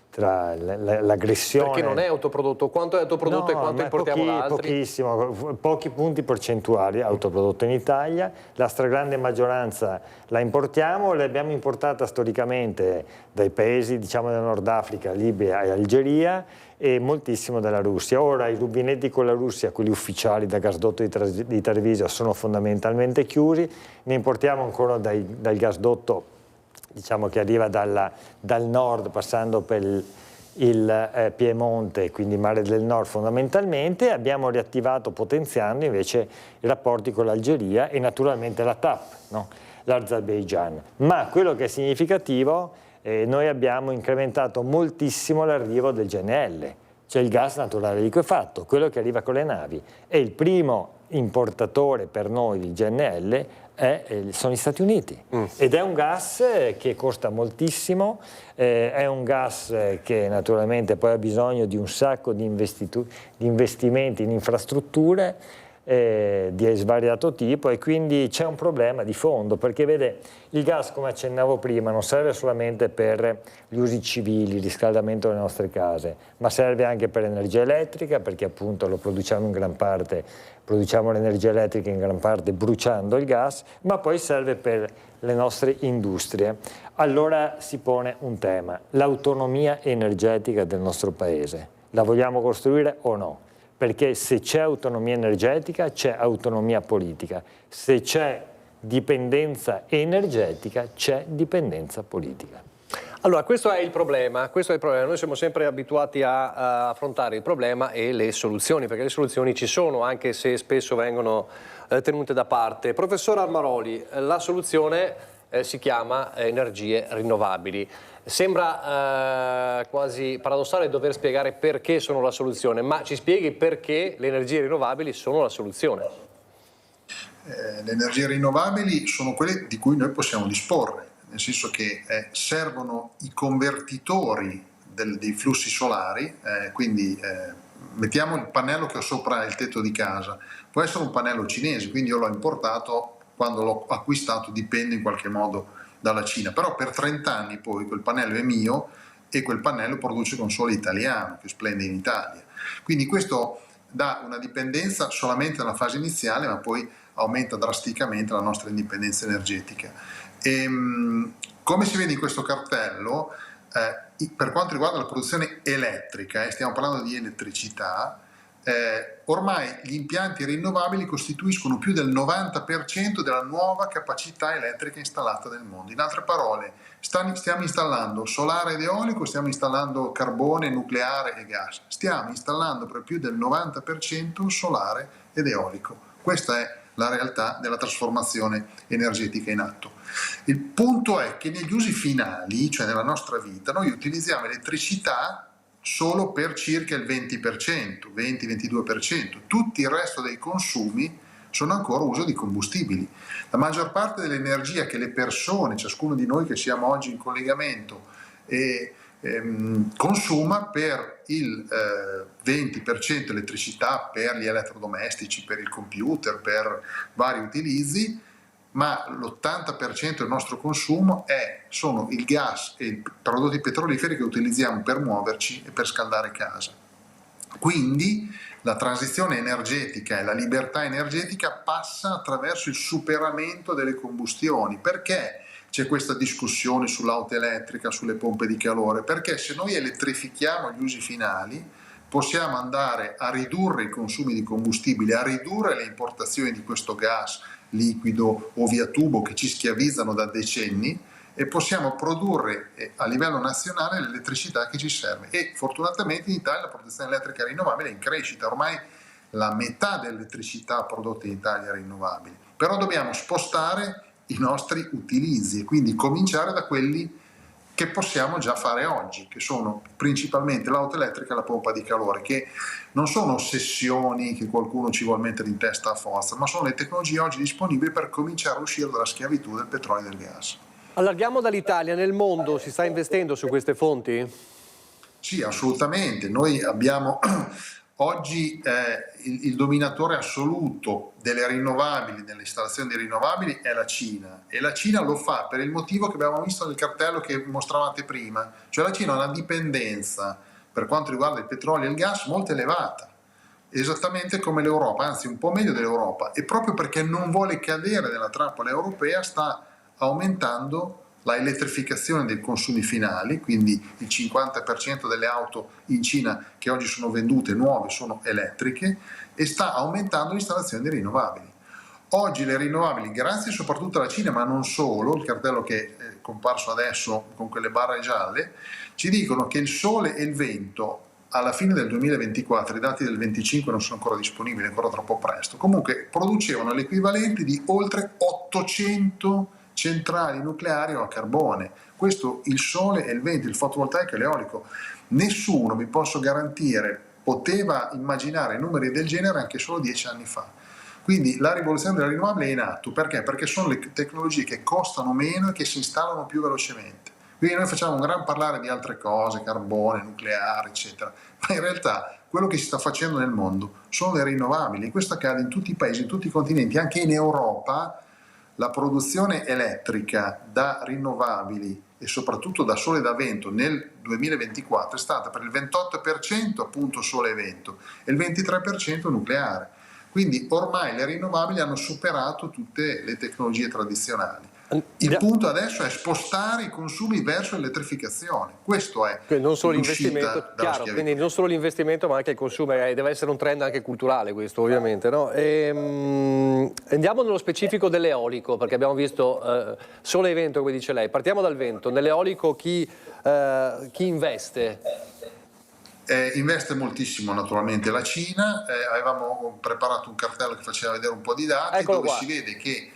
tra l'aggressione. Perché non è autoprodotto? Quanto è autoprodotto e quanto importiamo da altri? Pochissimo, pochi punti percentuali autoprodotto in Italia, la stragrande maggioranza la importiamo, l'abbiamo importata storicamente dai paesi del Nord Africa, Libia e Algeria, e moltissimo dalla Russia. Ora i rubinetti con la Russia, quelli ufficiali da gasdotto di Treviso, sono fondamentalmente chiusi, ne importiamo ancora dal gasdotto che arriva dal nord passando per il Piemonte, quindi Mare del Nord fondamentalmente. Abbiamo riattivato potenziando invece i rapporti con l'Algeria e naturalmente la TAP, no? l'Azerbaigian. Ma quello che è significativo, noi abbiamo incrementato moltissimo l'arrivo del GNL, cioè il gas naturale liquefatto, quello che arriva con le navi. E il primo importatore per noi di GNL sono gli Stati Uniti, ed è un gas che costa moltissimo, è un gas che naturalmente poi ha bisogno di un sacco di investimenti in infrastrutture di svariato tipo, e quindi c'è un problema di fondo, perché vede, il gas, come accennavo prima, non serve solamente per gli usi civili, il riscaldamento delle nostre case, ma serve anche per l'energia elettrica, perché appunto lo produciamo in gran parte, produciamo l'energia elettrica in gran parte bruciando il gas, ma poi serve per le nostre industrie. Allora si pone un tema: l'autonomia energetica del nostro paese. La vogliamo costruire o no? Perché se c'è autonomia energetica c'è autonomia politica, se c'è dipendenza energetica c'è dipendenza politica. Allora, questo è il problema, noi siamo sempre abituati a affrontare il problema e le soluzioni, perché le soluzioni ci sono, anche se spesso vengono tenute da parte. Professor Armaroli, la soluzione si chiama energie rinnovabili. Sembra quasi paradossale dover spiegare perché sono la soluzione, ma ci spieghi perché le energie rinnovabili sono la soluzione? Le energie rinnovabili sono quelle di cui noi possiamo disporre, nel senso che servono i convertitori dei flussi solari, quindi mettiamo il pannello che ho sopra il tetto di casa, può essere un pannello cinese, quindi io l'ho importato, quando l'ho acquistato dipende in qualche modo dalla Cina, però per 30 anni poi quel pannello è mio e quel pannello produce con sole italiano, che splende in Italia. Quindi questo dà una dipendenza solamente nella fase iniziale, ma poi aumenta drasticamente la nostra indipendenza energetica. Come si vede in questo cartello, per quanto riguarda la produzione elettrica, stiamo parlando di elettricità, ormai gli impianti rinnovabili costituiscono più del 90% della nuova capacità elettrica installata nel mondo. In altre parole, stiamo installando solare ed eolico, stiamo installando carbone, nucleare e gas. Stiamo installando per più del 90% solare ed eolico. Questa è la realtà della trasformazione energetica in atto. Il punto è che negli usi finali, cioè nella nostra vita, noi utilizziamo elettricità solo per circa il 20%, 20-22%. Tutto il resto dei consumi sono ancora uso di combustibili. La maggior parte dell'energia che le persone, ciascuno di noi che siamo oggi in collegamento, consuma per il 20% elettricità per gli elettrodomestici, per il computer, per vari utilizzi, ma l'80% del nostro consumo sono il gas e i prodotti petroliferi che utilizziamo per muoverci e per scaldare casa. Quindi la transizione energetica e la libertà energetica passa attraverso il superamento delle combustioni. Perché c'è questa discussione sull'auto elettrica, sulle pompe di calore? Perché se noi elettrifichiamo gli usi finali possiamo andare a ridurre i consumi di combustibile, a ridurre le importazioni di questo gas liquido o via tubo che ci schiavizzano da decenni e possiamo produrre a livello nazionale l'elettricità che ci serve. E fortunatamente in Italia la produzione elettrica rinnovabile è in crescita, ormai la metà dell'elettricità prodotta in Italia è rinnovabile, però dobbiamo spostare i nostri utilizzi e quindi cominciare da quelli che possiamo già fare oggi, che sono principalmente l'auto elettrica e la pompa di calore, che non sono ossessioni che qualcuno ci vuole mettere in testa a forza, ma sono le tecnologie oggi disponibili per cominciare a uscire dalla schiavitù del petrolio e del gas. Allarghiamo dall'Italia, nel mondo si sta investendo su queste fonti? Sì, assolutamente. Noi abbiamo oggi il dominatore assoluto delle rinnovabili, delle installazioni di rinnovabili è la Cina, e la Cina lo fa per il motivo che abbiamo visto nel cartello che mostravate prima, cioè la Cina ha una dipendenza per quanto riguarda il petrolio e il gas molto elevata, esattamente come l'Europa, anzi un po' meglio dell'Europa, e proprio perché non vuole cadere nella trappola europea sta aumentando la elettrificazione dei consumi finali, quindi il 50% delle auto in Cina che oggi sono vendute nuove sono elettriche, e sta aumentando l'installazione di rinnovabili. Oggi le rinnovabili, grazie soprattutto alla Cina, ma non solo, il cartello che è comparso adesso con quelle barre gialle, ci dicono che il sole e il vento alla fine del 2024, i dati del 25 non sono ancora disponibili, è ancora troppo presto, comunque producevano l'equivalente di oltre 800 centrali nucleari o a carbone. Questo il sole e il vento, il fotovoltaico e l'eolico. Nessuno, vi posso garantire, poteva immaginare numeri del genere anche solo 10 anni fa. Quindi la rivoluzione della rinnovabile è in atto. Perché? Perché sono le tecnologie che costano meno e che si installano più velocemente. Quindi noi facciamo un gran parlare di altre cose, carbone, nucleare, eccetera, ma in realtà quello che si sta facendo nel mondo sono le rinnovabili. Questo accade in tutti i paesi, in tutti i continenti, anche in Europa. La produzione elettrica da rinnovabili e soprattutto da sole e da vento nel 2024 è stata per il 28% appunto sole e vento e il 23% nucleare. Quindi ormai le rinnovabili hanno superato tutte le tecnologie tradizionali. Il punto adesso è spostare i consumi verso l'elettrificazione. Questo è non solo l'investimento, chiaro, quindi non solo l'investimento ma anche il consumo, deve essere un trend anche culturale questo ovviamente, no? Andiamo nello specifico dell'eolico, perché abbiamo visto sole e vento come dice lei. Partiamo dal vento. Nell'eolico chi investe? Investe moltissimo naturalmente la Cina. Avevamo preparato un cartello che faceva vedere un po' di dati. Eccolo dove qua. Si vede che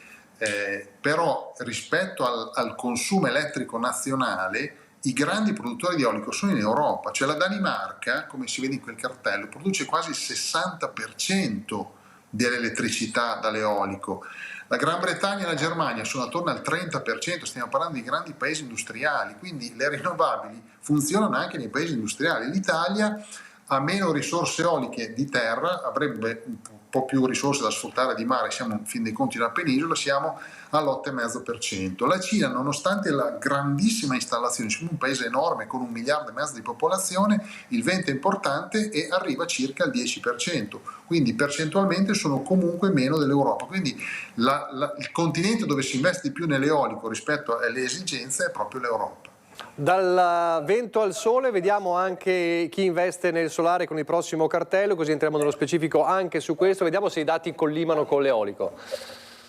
però rispetto al consumo elettrico nazionale i grandi produttori di eolico sono in Europa, cioè la Danimarca, come si vede in quel cartello, produce quasi il 60% dell'elettricità dall'eolico. La Gran Bretagna e la Germania sono attorno al 30%, stiamo parlando di grandi paesi industriali, quindi le rinnovabili funzionano anche nei paesi industriali. L'Italia ha meno risorse eoliche di terra, avrebbe un po' più risorse da sfruttare di mare, siamo in fin dei conti una penisola, siamo all'8,5%. La Cina, nonostante la grandissima installazione, siamo un paese enorme con 1,5 miliardi di popolazione, il vento è importante e arriva circa al 10%, quindi percentualmente sono comunque meno dell'Europa. Quindi il continente dove si investe di più nell'eolico rispetto alle esigenze è proprio l'Europa. Dal vento al sole vediamo anche chi investe nel solare con il prossimo cartello, così entriamo nello specifico anche su questo, vediamo se i dati collimano con l'eolico.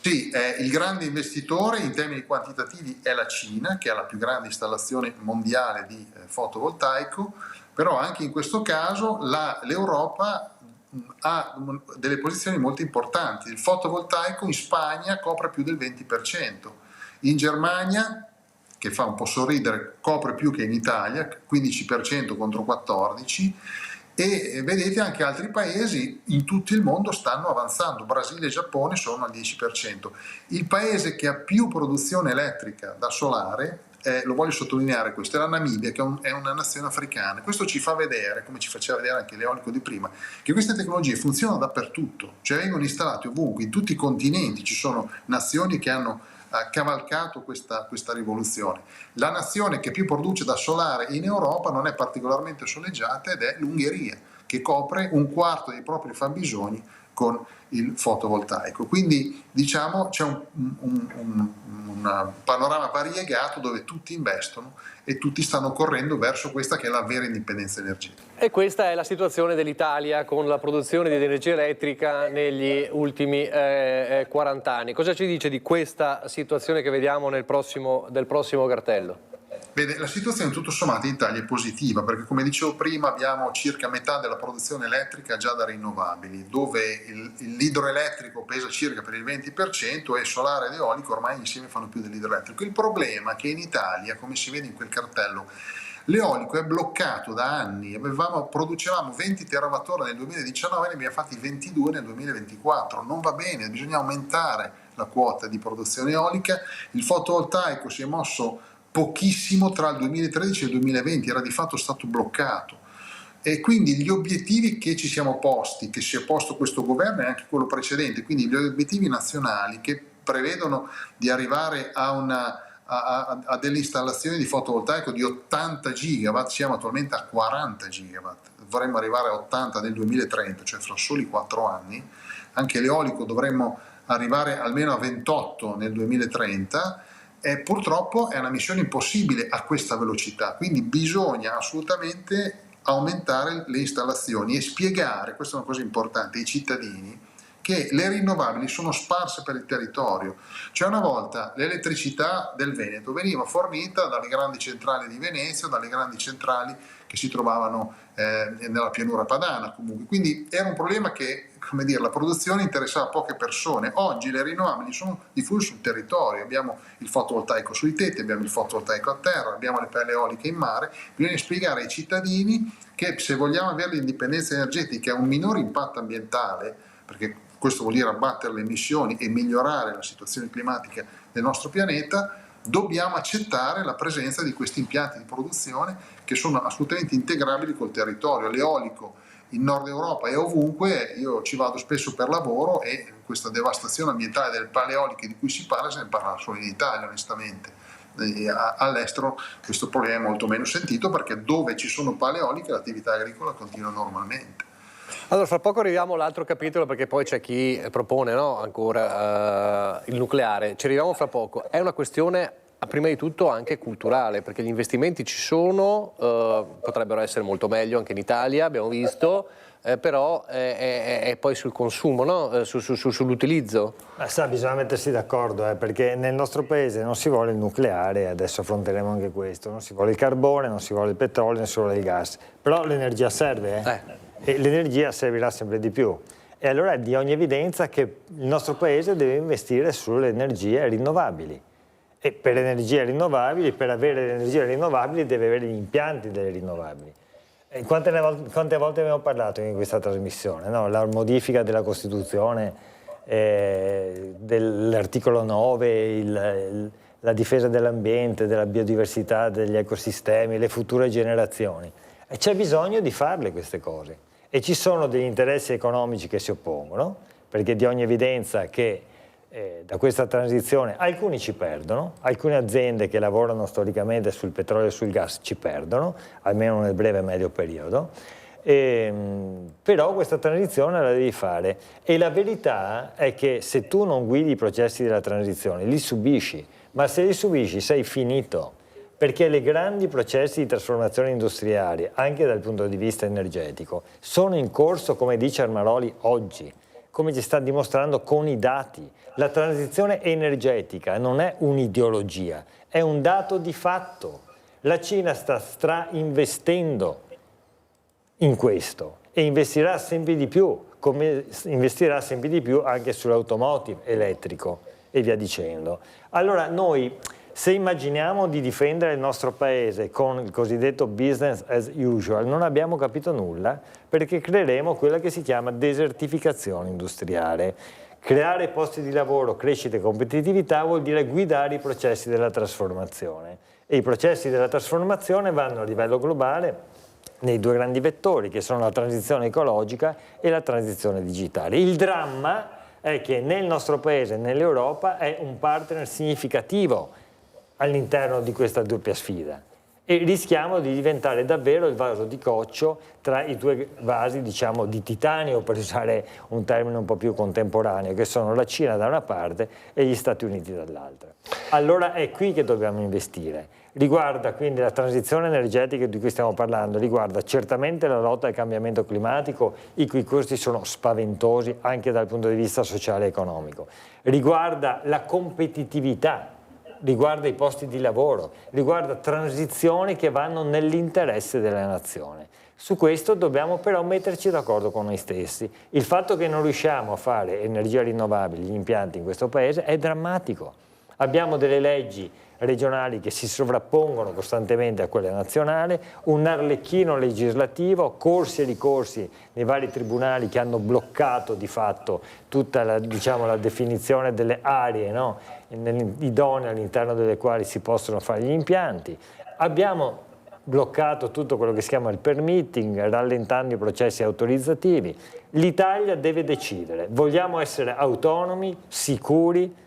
Sì, il grande investitore in termini quantitativi è la Cina, che ha la più grande installazione mondiale di fotovoltaico, però anche in questo caso l'Europa ha delle posizioni molto importanti. Il fotovoltaico in Spagna copre più del 20%, in Germania, che fa un po' sorridere, copre più che in Italia, 15% contro 14%, e vedete anche altri paesi in tutto il mondo stanno avanzando, Brasile e Giappone sono al 10%. Il paese che ha più produzione elettrica da solare, lo voglio sottolineare questo, è la Namibia, che è una nazione africana. Questo ci fa vedere, come ci faceva vedere anche l'eolico di prima, che queste tecnologie funzionano dappertutto, cioè vengono installate ovunque, in tutti i continenti, ci sono nazioni che hanno cavalcato questa rivoluzione. La nazione che più produce da solare in Europa non è particolarmente soleggiata ed è l'Ungheria, che copre un quarto dei propri fabbisogni con il fotovoltaico. Quindi diciamo c'è un panorama variegato dove tutti investono e tutti stanno correndo verso questa che è la vera indipendenza energetica. E questa è la situazione dell'Italia con la produzione di energia elettrica negli ultimi 40 anni. Cosa ci dice di questa situazione che vediamo del prossimo cartello? Vede, la situazione tutto sommato in Italia è positiva perché, come dicevo prima, abbiamo circa metà della produzione elettrica già da rinnovabili, dove l'idroelettrico pesa circa per il 20% e solare ed eolico ormai insieme fanno più dell'idroelettrico. Il problema è che in Italia, come si vede in quel cartello, l'eolico è bloccato da anni. Producevamo 20 terawattora nel 2019 e ne abbiamo fatti 22 nel 2024. Non va bene, bisogna aumentare la quota di produzione eolica. Il fotovoltaico si è mosso pochissimo tra il 2013 e il 2020, era di fatto stato bloccato. E quindi gli obiettivi che ci siamo posti, che si è posto questo governo e anche quello precedente, quindi gli obiettivi nazionali che prevedono di arrivare a delle installazioni di fotovoltaico di 80 gigawatt, siamo attualmente a 40 gigawatt, vorremmo arrivare a 80 nel 2030, cioè fra soli 4 anni. Anche l'eolico dovremmo arrivare almeno a 28 nel 2030. Purtroppo è una missione impossibile a questa velocità, quindi bisogna assolutamente aumentare le installazioni e spiegare, questa è una cosa importante, ai cittadini che le rinnovabili sono sparse per il territorio. Cioè una volta l'elettricità del Veneto veniva fornita dalle grandi centrali di Venezia, dalle grandi centrali che si trovavano nella pianura padana comunque. Quindi era un problema che, come dire, la produzione interessava poche persone. Oggi le rinnovabili sono diffuse sul territorio, abbiamo il fotovoltaico sui tetti, abbiamo il fotovoltaico a terra, abbiamo le pale eoliche in mare. Bisogna spiegare ai cittadini che se vogliamo avere l'indipendenza energetica e un minore impatto ambientale, perché questo vuol dire abbattere le emissioni e migliorare la situazione climatica del nostro pianeta, dobbiamo accettare la presenza di questi impianti di produzione che sono assolutamente integrabili col territorio. L'eolico in Nord Europa è ovunque, io ci vado spesso per lavoro e questa devastazione ambientale delle pale eoliche di cui si parla se ne parla solo in Italia onestamente. All'estero questo problema è molto meno sentito perché dove ci sono pale eoliche l'attività agricola continua normalmente. Allora, fra poco arriviamo all'altro capitolo, perché poi c'è chi propone, no, ancora il nucleare. Ci arriviamo fra poco. È una questione prima di tutto anche culturale, perché gli investimenti ci sono, potrebbero essere molto meglio anche in Italia, abbiamo visto, però è poi sul consumo, no? Sull'utilizzo. Bisogna mettersi d'accordo, perché nel nostro paese non si vuole il nucleare, adesso affronteremo anche questo, non si vuole il carbone, non si vuole il petrolio, non si vuole il gas, però l'energia serve, e l'energia servirà sempre di più. E allora è di ogni evidenza che il nostro paese deve investire sulle energie rinnovabili. E per energie rinnovabili, per avere le energie rinnovabili, deve avere gli impianti delle rinnovabili. E quante volte abbiamo parlato in questa trasmissione, no? La modifica della Costituzione, dell'articolo 9, la difesa dell'ambiente, della biodiversità, degli ecosistemi, le future generazioni. E c'è bisogno di farle queste cose. E ci sono degli interessi economici che si oppongono, perché è di ogni evidenza che da questa transizione alcuni ci perdono, alcune aziende che lavorano storicamente sul petrolio e sul gas ci perdono, almeno nel breve e medio periodo, però questa transizione la devi fare, e la verità è che se tu non guidi i processi della transizione li subisci, ma se li subisci sei finito, perché i grandi processi di trasformazione industriali, anche dal punto di vista energetico, sono in corso, come dice Armaroli, oggi, come ci sta dimostrando con i dati. La transizione energetica non è un'ideologia, è un dato di fatto. La Cina sta investendo in questo e investirà sempre di più, come investirà sempre di più anche sull'automotive elettrico e via dicendo. Allora noi, se immaginiamo di difendere il nostro paese con il cosiddetto business as usual, non abbiamo capito nulla, perché creeremo quella che si chiama desertificazione industriale. Creare posti di lavoro, crescita e competitività vuol dire guidare i processi della trasformazione. E i processi della trasformazione vanno a livello globale nei due grandi vettori, che sono la transizione ecologica e la transizione digitale. Il dramma è che nel nostro paese, nell'Europa, è un partner significativo all'interno di questa doppia sfida, e rischiamo di diventare davvero il vaso di coccio tra i due vasi, diciamo, di titanio, per usare un termine un po' più contemporaneo, che sono la Cina da una parte e gli Stati Uniti dall'altra. Allora è qui che dobbiamo investire. Riguarda quindi la transizione energetica di cui stiamo parlando, riguarda certamente la lotta al cambiamento climatico, i cui costi sono spaventosi anche dal punto di vista sociale e economico. Riguarda la competitività, riguarda i posti di lavoro, riguarda transizioni che vanno nell'interesse della nazione. Su questo dobbiamo però metterci d'accordo con noi stessi. Il fatto che non riusciamo a fare energia rinnovabile, gli impianti in questo paese, è drammatico. Abbiamo delle leggi regionali che si sovrappongono costantemente a quelle nazionali, un arlecchino legislativo, corsi e ricorsi nei vari tribunali che hanno bloccato di fatto tutta la, diciamo, la definizione delle aree, no, idonee all'interno delle quali si possono fare gli impianti. Abbiamo bloccato tutto quello che si chiama il permitting, rallentando i processi autorizzativi. L'Italia deve decidere: vogliamo essere autonomi, sicuri,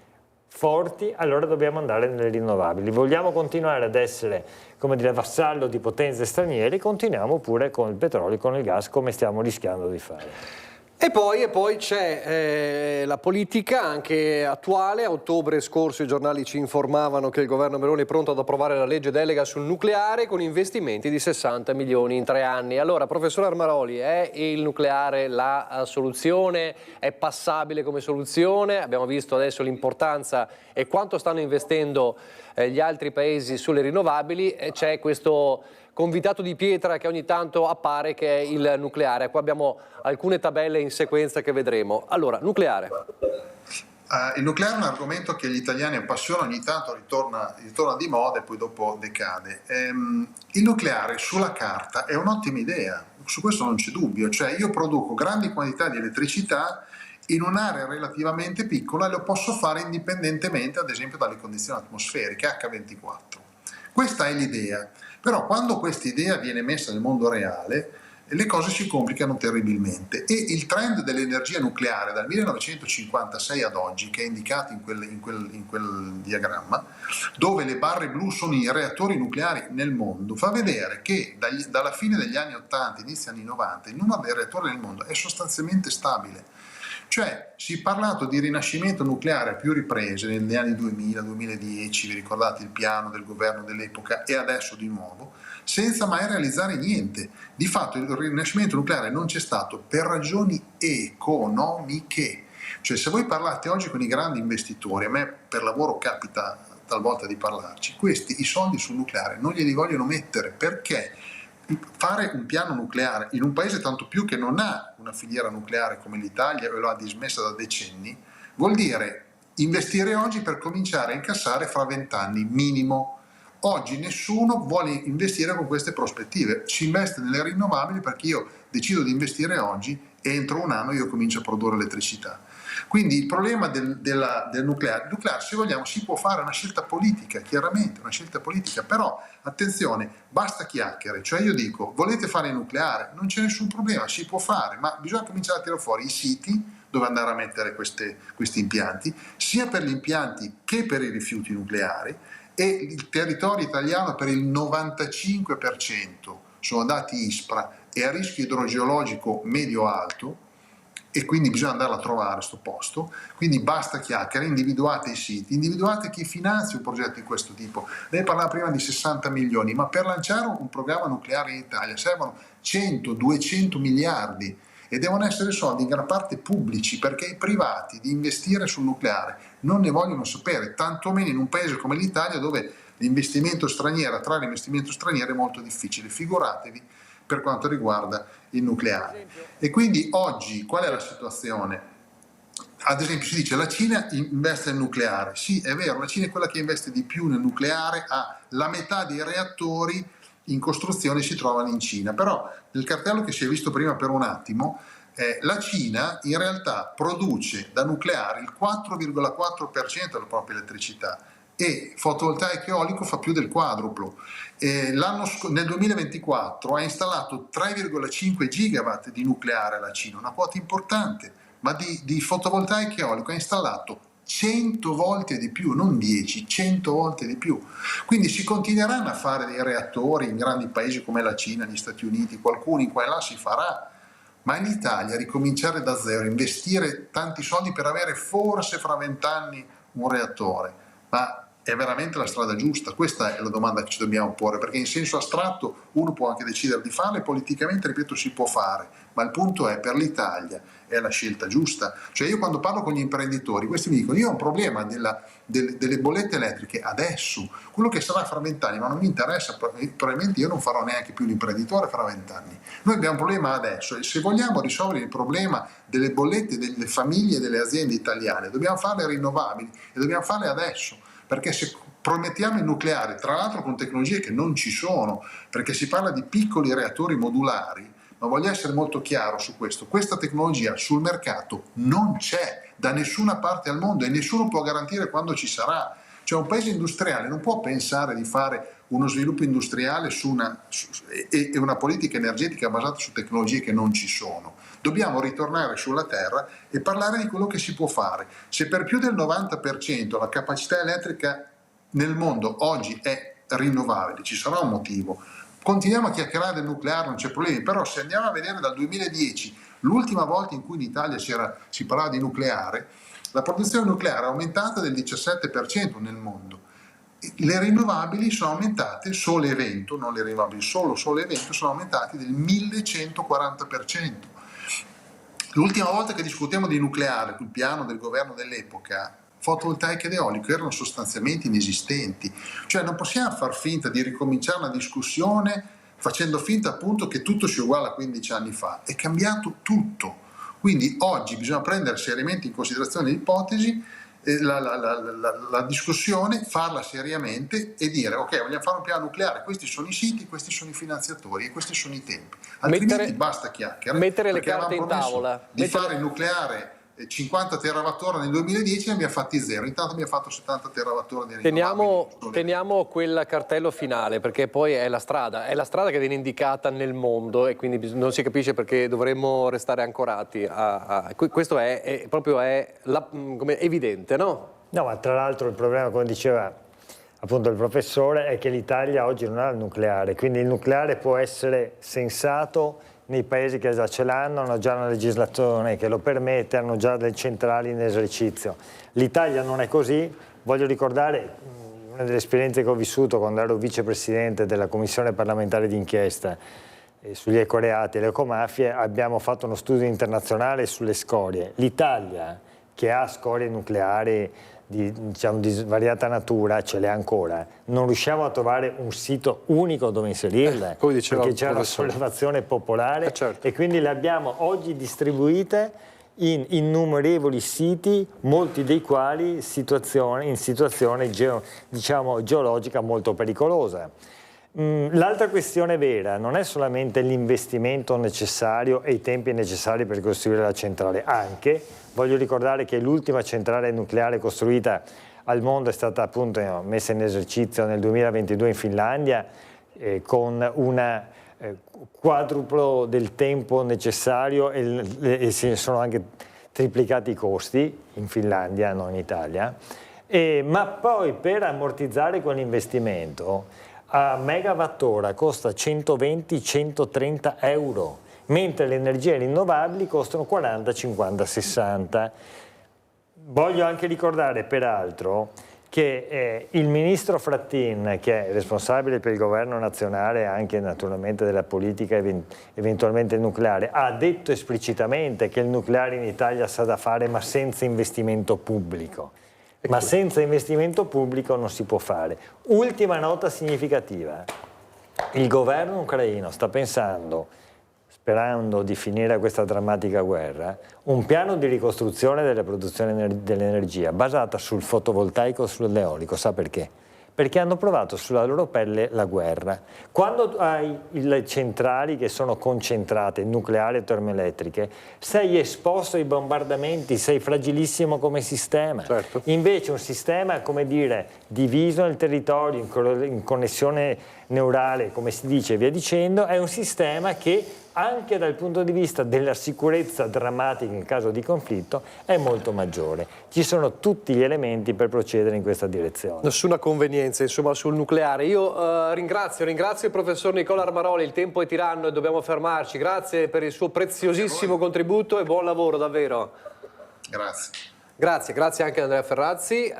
forti, allora dobbiamo andare nelle rinnovabili. Vogliamo continuare ad essere, come dire, vassallo di potenze straniere, continuiamo pure con il petrolio e con il gas, come stiamo rischiando di fare. E poi c'è la politica anche attuale. A ottobre scorso i giornali ci informavano che il governo Meloni è pronto ad approvare la legge delega sul nucleare con investimenti di 60 milioni in 3 anni. Allora, professor Armaroli, è il nucleare la soluzione? È passabile come soluzione? Abbiamo visto adesso l'importanza e quanto stanno investendo gli altri paesi sulle rinnovabili. C'è questo convitato di pietra che ogni tanto appare, che è il nucleare. Qua abbiamo alcune tabelle in sequenza che vedremo. Allora, nucleare. Il nucleare è un argomento che gli italiani appassiona, ogni tanto ritorna di moda e poi dopo decade. Il nucleare sulla carta è un'ottima idea, su questo non c'è dubbio, cioè io produco grandi quantità di elettricità in un'area relativamente piccola e lo posso fare indipendentemente ad esempio dalle condizioni atmosferiche, H24. Questa è l'idea. Però quando questa idea viene messa nel mondo reale le cose si complicano terribilmente. E il trend dell'energia nucleare dal 1956 ad oggi, che è indicato in quel diagramma, dove le barre blu sono i reattori nucleari nel mondo, fa vedere che dalla fine degli anni 80, inizio anni 90, il numero dei reattori nel mondo è sostanzialmente stabile. Cioè si è parlato di rinascimento nucleare a più riprese negli anni 2000-2010, vi ricordate il piano del governo dell'epoca, e adesso di nuovo, senza mai realizzare niente. Di fatto il rinascimento nucleare non c'è stato per ragioni economiche. Cioè se voi parlate oggi con i grandi investitori, a me per lavoro capita talvolta di parlarci, questi i soldi sul nucleare non glieli vogliono mettere, perché fare un piano nucleare in un paese tanto più che non ha una filiera nucleare come l'Italia e lo ha dismessa da decenni, vuol dire investire oggi per cominciare a incassare fra 20 anni minimo. Oggi nessuno vuole investire con queste prospettive, si investe nelle rinnovabili perché io decido di investire oggi e entro un anno io comincio a produrre elettricità. Quindi il problema del nucleare, se vogliamo si può fare una scelta politica, chiaramente una scelta politica, però attenzione, basta chiacchiere, cioè io dico volete fare il nucleare, non c'è nessun problema, si può fare, ma bisogna cominciare a tirare fuori i siti dove andare a mettere questi impianti, sia per gli impianti che per i rifiuti nucleari, e il territorio italiano per il 95%, sono dati ISPRA, è a rischio idrogeologico medio-alto, e quindi bisogna andarla a trovare sto posto. Quindi basta chiacchiere, individuate i siti, individuate chi finanzia un progetto di questo tipo. Lei parlava prima di 60 milioni, ma per lanciare un programma nucleare in Italia servono 100-200 miliardi e devono essere soldi in gran parte pubblici, perché i privati di investire sul nucleare non ne vogliono sapere, tantomeno in un paese come l'Italia dove l'investimento straniero, attrarre l'investimento straniero è molto difficile, figuratevi per quanto riguarda il nucleare. E quindi oggi qual è la situazione? Ad esempio si dice la Cina investe nel nucleare, sì è vero, la Cina è quella che investe di più nel nucleare, ha la metà dei reattori in costruzione si trovano in Cina, però nel cartello che si è visto prima per un attimo, la Cina in realtà produce da nucleare il 4,4% della propria elettricità e fotovoltaico eolico fa più del quadruplo. Nel 2024 ha installato 3,5 gigawatt di nucleare la Cina, una quota importante, ma di fotovoltaico eolico ha installato 100 volte di più, non 10, 100 volte di più. Quindi si continueranno a fare dei reattori in grandi paesi come la Cina, gli Stati Uniti, qualcuno in qua e là si farà, ma in Italia ricominciare da zero, investire tanti soldi per avere forse fra 20 anni un reattore, ma è veramente la strada giusta? Questa è la domanda che ci dobbiamo porre, perché in senso astratto uno può anche decidere di farlo e politicamente, ripeto, si può fare, ma il punto è per l'Italia è la scelta giusta. Cioè io quando parlo con gli imprenditori, questi mi dicono io ho un problema delle bollette elettriche adesso, quello che sarà fra 20 anni, ma non mi interessa, probabilmente io non farò neanche più l'imprenditore fra 20 anni. Noi abbiamo un problema adesso e se vogliamo risolvere il problema delle bollette delle famiglie e delle aziende italiane dobbiamo farle rinnovabili e dobbiamo farle adesso. Perché se promettiamo il nucleare, tra l'altro con tecnologie che non ci sono, perché si parla di piccoli reattori modulari, ma voglio essere molto chiaro su questo, questa tecnologia sul mercato non c'è da nessuna parte al mondo e nessuno può garantire quando ci sarà. Cioè un paese industriale non può pensare di fare uno sviluppo industriale e una politica energetica basata su tecnologie che non ci sono. Dobbiamo ritornare sulla terra e parlare di quello che si può fare. Se per più del 90% la capacità elettrica nel mondo oggi è rinnovabile, ci sarà un motivo. Continuiamo a chiacchierare del nucleare, non c'è problemi, però se andiamo a vedere dal 2010, l'ultima volta in cui in Italia si parlava di nucleare, la produzione nucleare è aumentata del 17% nel mondo. Le rinnovabili sono aumentate, sole e vento, non le rinnovabili, sole e vento sono aumentate del 1140%. L'ultima volta che discutiamo di nucleare, sul piano del governo dell'epoca, fotovoltaica ed eolico erano sostanzialmente inesistenti. Cioè non possiamo far finta di ricominciare una discussione facendo finta appunto che tutto sia uguale a 15 anni fa. È cambiato tutto. Quindi oggi bisogna prendere seriamente in considerazione l'ipotesi, la discussione, farla seriamente e dire ok, vogliamo fare un piano nucleare, questi sono i siti, questi sono i finanziatori e questi sono i tempi. Altrimenti basta chiacchiere. Mettere le carte in tavola. Di fare il nucleare 50 terawattora nel 2010 ne abbiamo fatti 0, intanto abbiamo fatto 70 terawattora di rinnovabili. Teniamo quel cartello finale, perché poi è la strada che viene indicata nel mondo e quindi non si capisce perché dovremmo restare ancorati questo è proprio come evidente, no? No, ma tra l'altro il problema, come diceva appunto il professore, è che l'Italia oggi non ha il nucleare, quindi il nucleare può essere sensato nei paesi che già ce l'hanno, hanno già una legislazione che lo permette, hanno già delle centrali in esercizio. L'Italia non è così. Voglio ricordare una delle esperienze che ho vissuto quando ero vicepresidente della Commissione parlamentare d'inchiesta sugli ecoreati e le ecomafie. Abbiamo fatto uno studio internazionale sulle scorie. L'Italia, che ha scorie nucleari di svariata natura, ce l'è ancora, non riusciamo a trovare un sito unico dove inserirle, perché c'è una sollevazione popolare, e quindi le abbiamo oggi distribuite in innumerevoli siti, molti dei quali in situazione geologica molto pericolosa. L'altra questione vera non è solamente l'investimento necessario e i tempi necessari per costruire la centrale, anche voglio ricordare che l'ultima centrale nucleare costruita al mondo è stata appunto messa in esercizio nel 2022 in Finlandia con una quadruplo del tempo necessario e si sono anche triplicati i costi in Finlandia, non in Italia, ma poi per ammortizzare quell'investimento a megawattora costa 120-130 euro, mentre le energie rinnovabili costano 40, 50, 60. Voglio anche ricordare peraltro che il ministro Frattin, che è responsabile per il governo nazionale e anche naturalmente della politica eventualmente nucleare, ha detto esplicitamente che il nucleare in Italia sa da fare ma senza investimento pubblico. Ma senza investimento pubblico non si può fare. Ultima nota significativa, il governo ucraino sta pensando, sperando di finire questa drammatica guerra, un piano di ricostruzione della produzione dell'energia basata sul fotovoltaico e sull'eolico. Sa perché? Perché hanno provato sulla loro pelle la guerra. Quando hai le centrali che sono concentrate, nucleari e termoelettriche, sei esposto ai bombardamenti, sei fragilissimo come sistema. Certo. Invece un sistema, come dire, diviso nel territorio, in connessione neurale, come si dice e via dicendo, è un sistema che anche dal punto di vista della sicurezza drammatica in caso di conflitto è molto maggiore. Ci sono tutti gli elementi per procedere in questa direzione. Nessuna convenienza insomma sul nucleare. Io ringrazio il professor Nicola Armaroli, il tempo è tiranno e dobbiamo fermarci. Grazie per il suo preziosissimo contributo e buon lavoro davvero. Grazie. Grazie anche a Andrea Ferrazzi.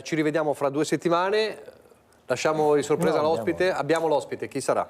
Ci rivediamo fra 2 settimane. Lasciamo di sorpresa l'ospite. Abbiamo l'ospite, chi sarà?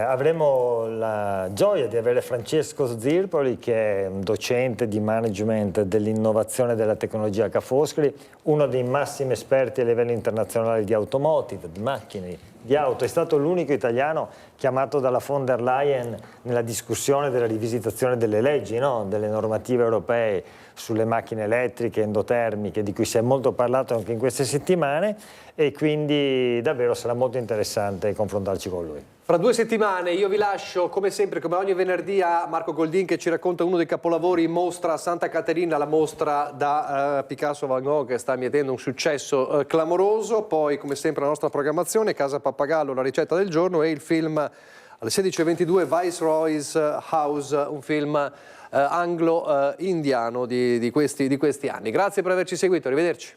Avremo la gioia di avere Francesco Zirpoli, che è un docente di management dell'innovazione della tecnologia Ca' Foscari, uno dei massimi esperti a livello internazionale di automotive, di macchine, di auto. È stato l'unico italiano chiamato dalla von der Leyen nella discussione della rivisitazione delle leggi, no? Delle normative europee sulle macchine elettriche, endotermiche, di cui si è molto parlato anche in queste settimane, e quindi davvero sarà molto interessante confrontarci con lui. Fra 2 settimane io vi lascio come sempre, come ogni venerdì, a Marco Goldin che ci racconta uno dei capolavori in mostra a Santa Caterina, la mostra da Picasso Van Gogh, che sta mietendo un successo clamoroso. Poi come sempre la nostra programmazione, Casa Pappagallo, la ricetta del giorno, e il film alle 16:22 Viceroy's House, un film anglo-indiano di questi anni. Grazie per averci seguito, arrivederci.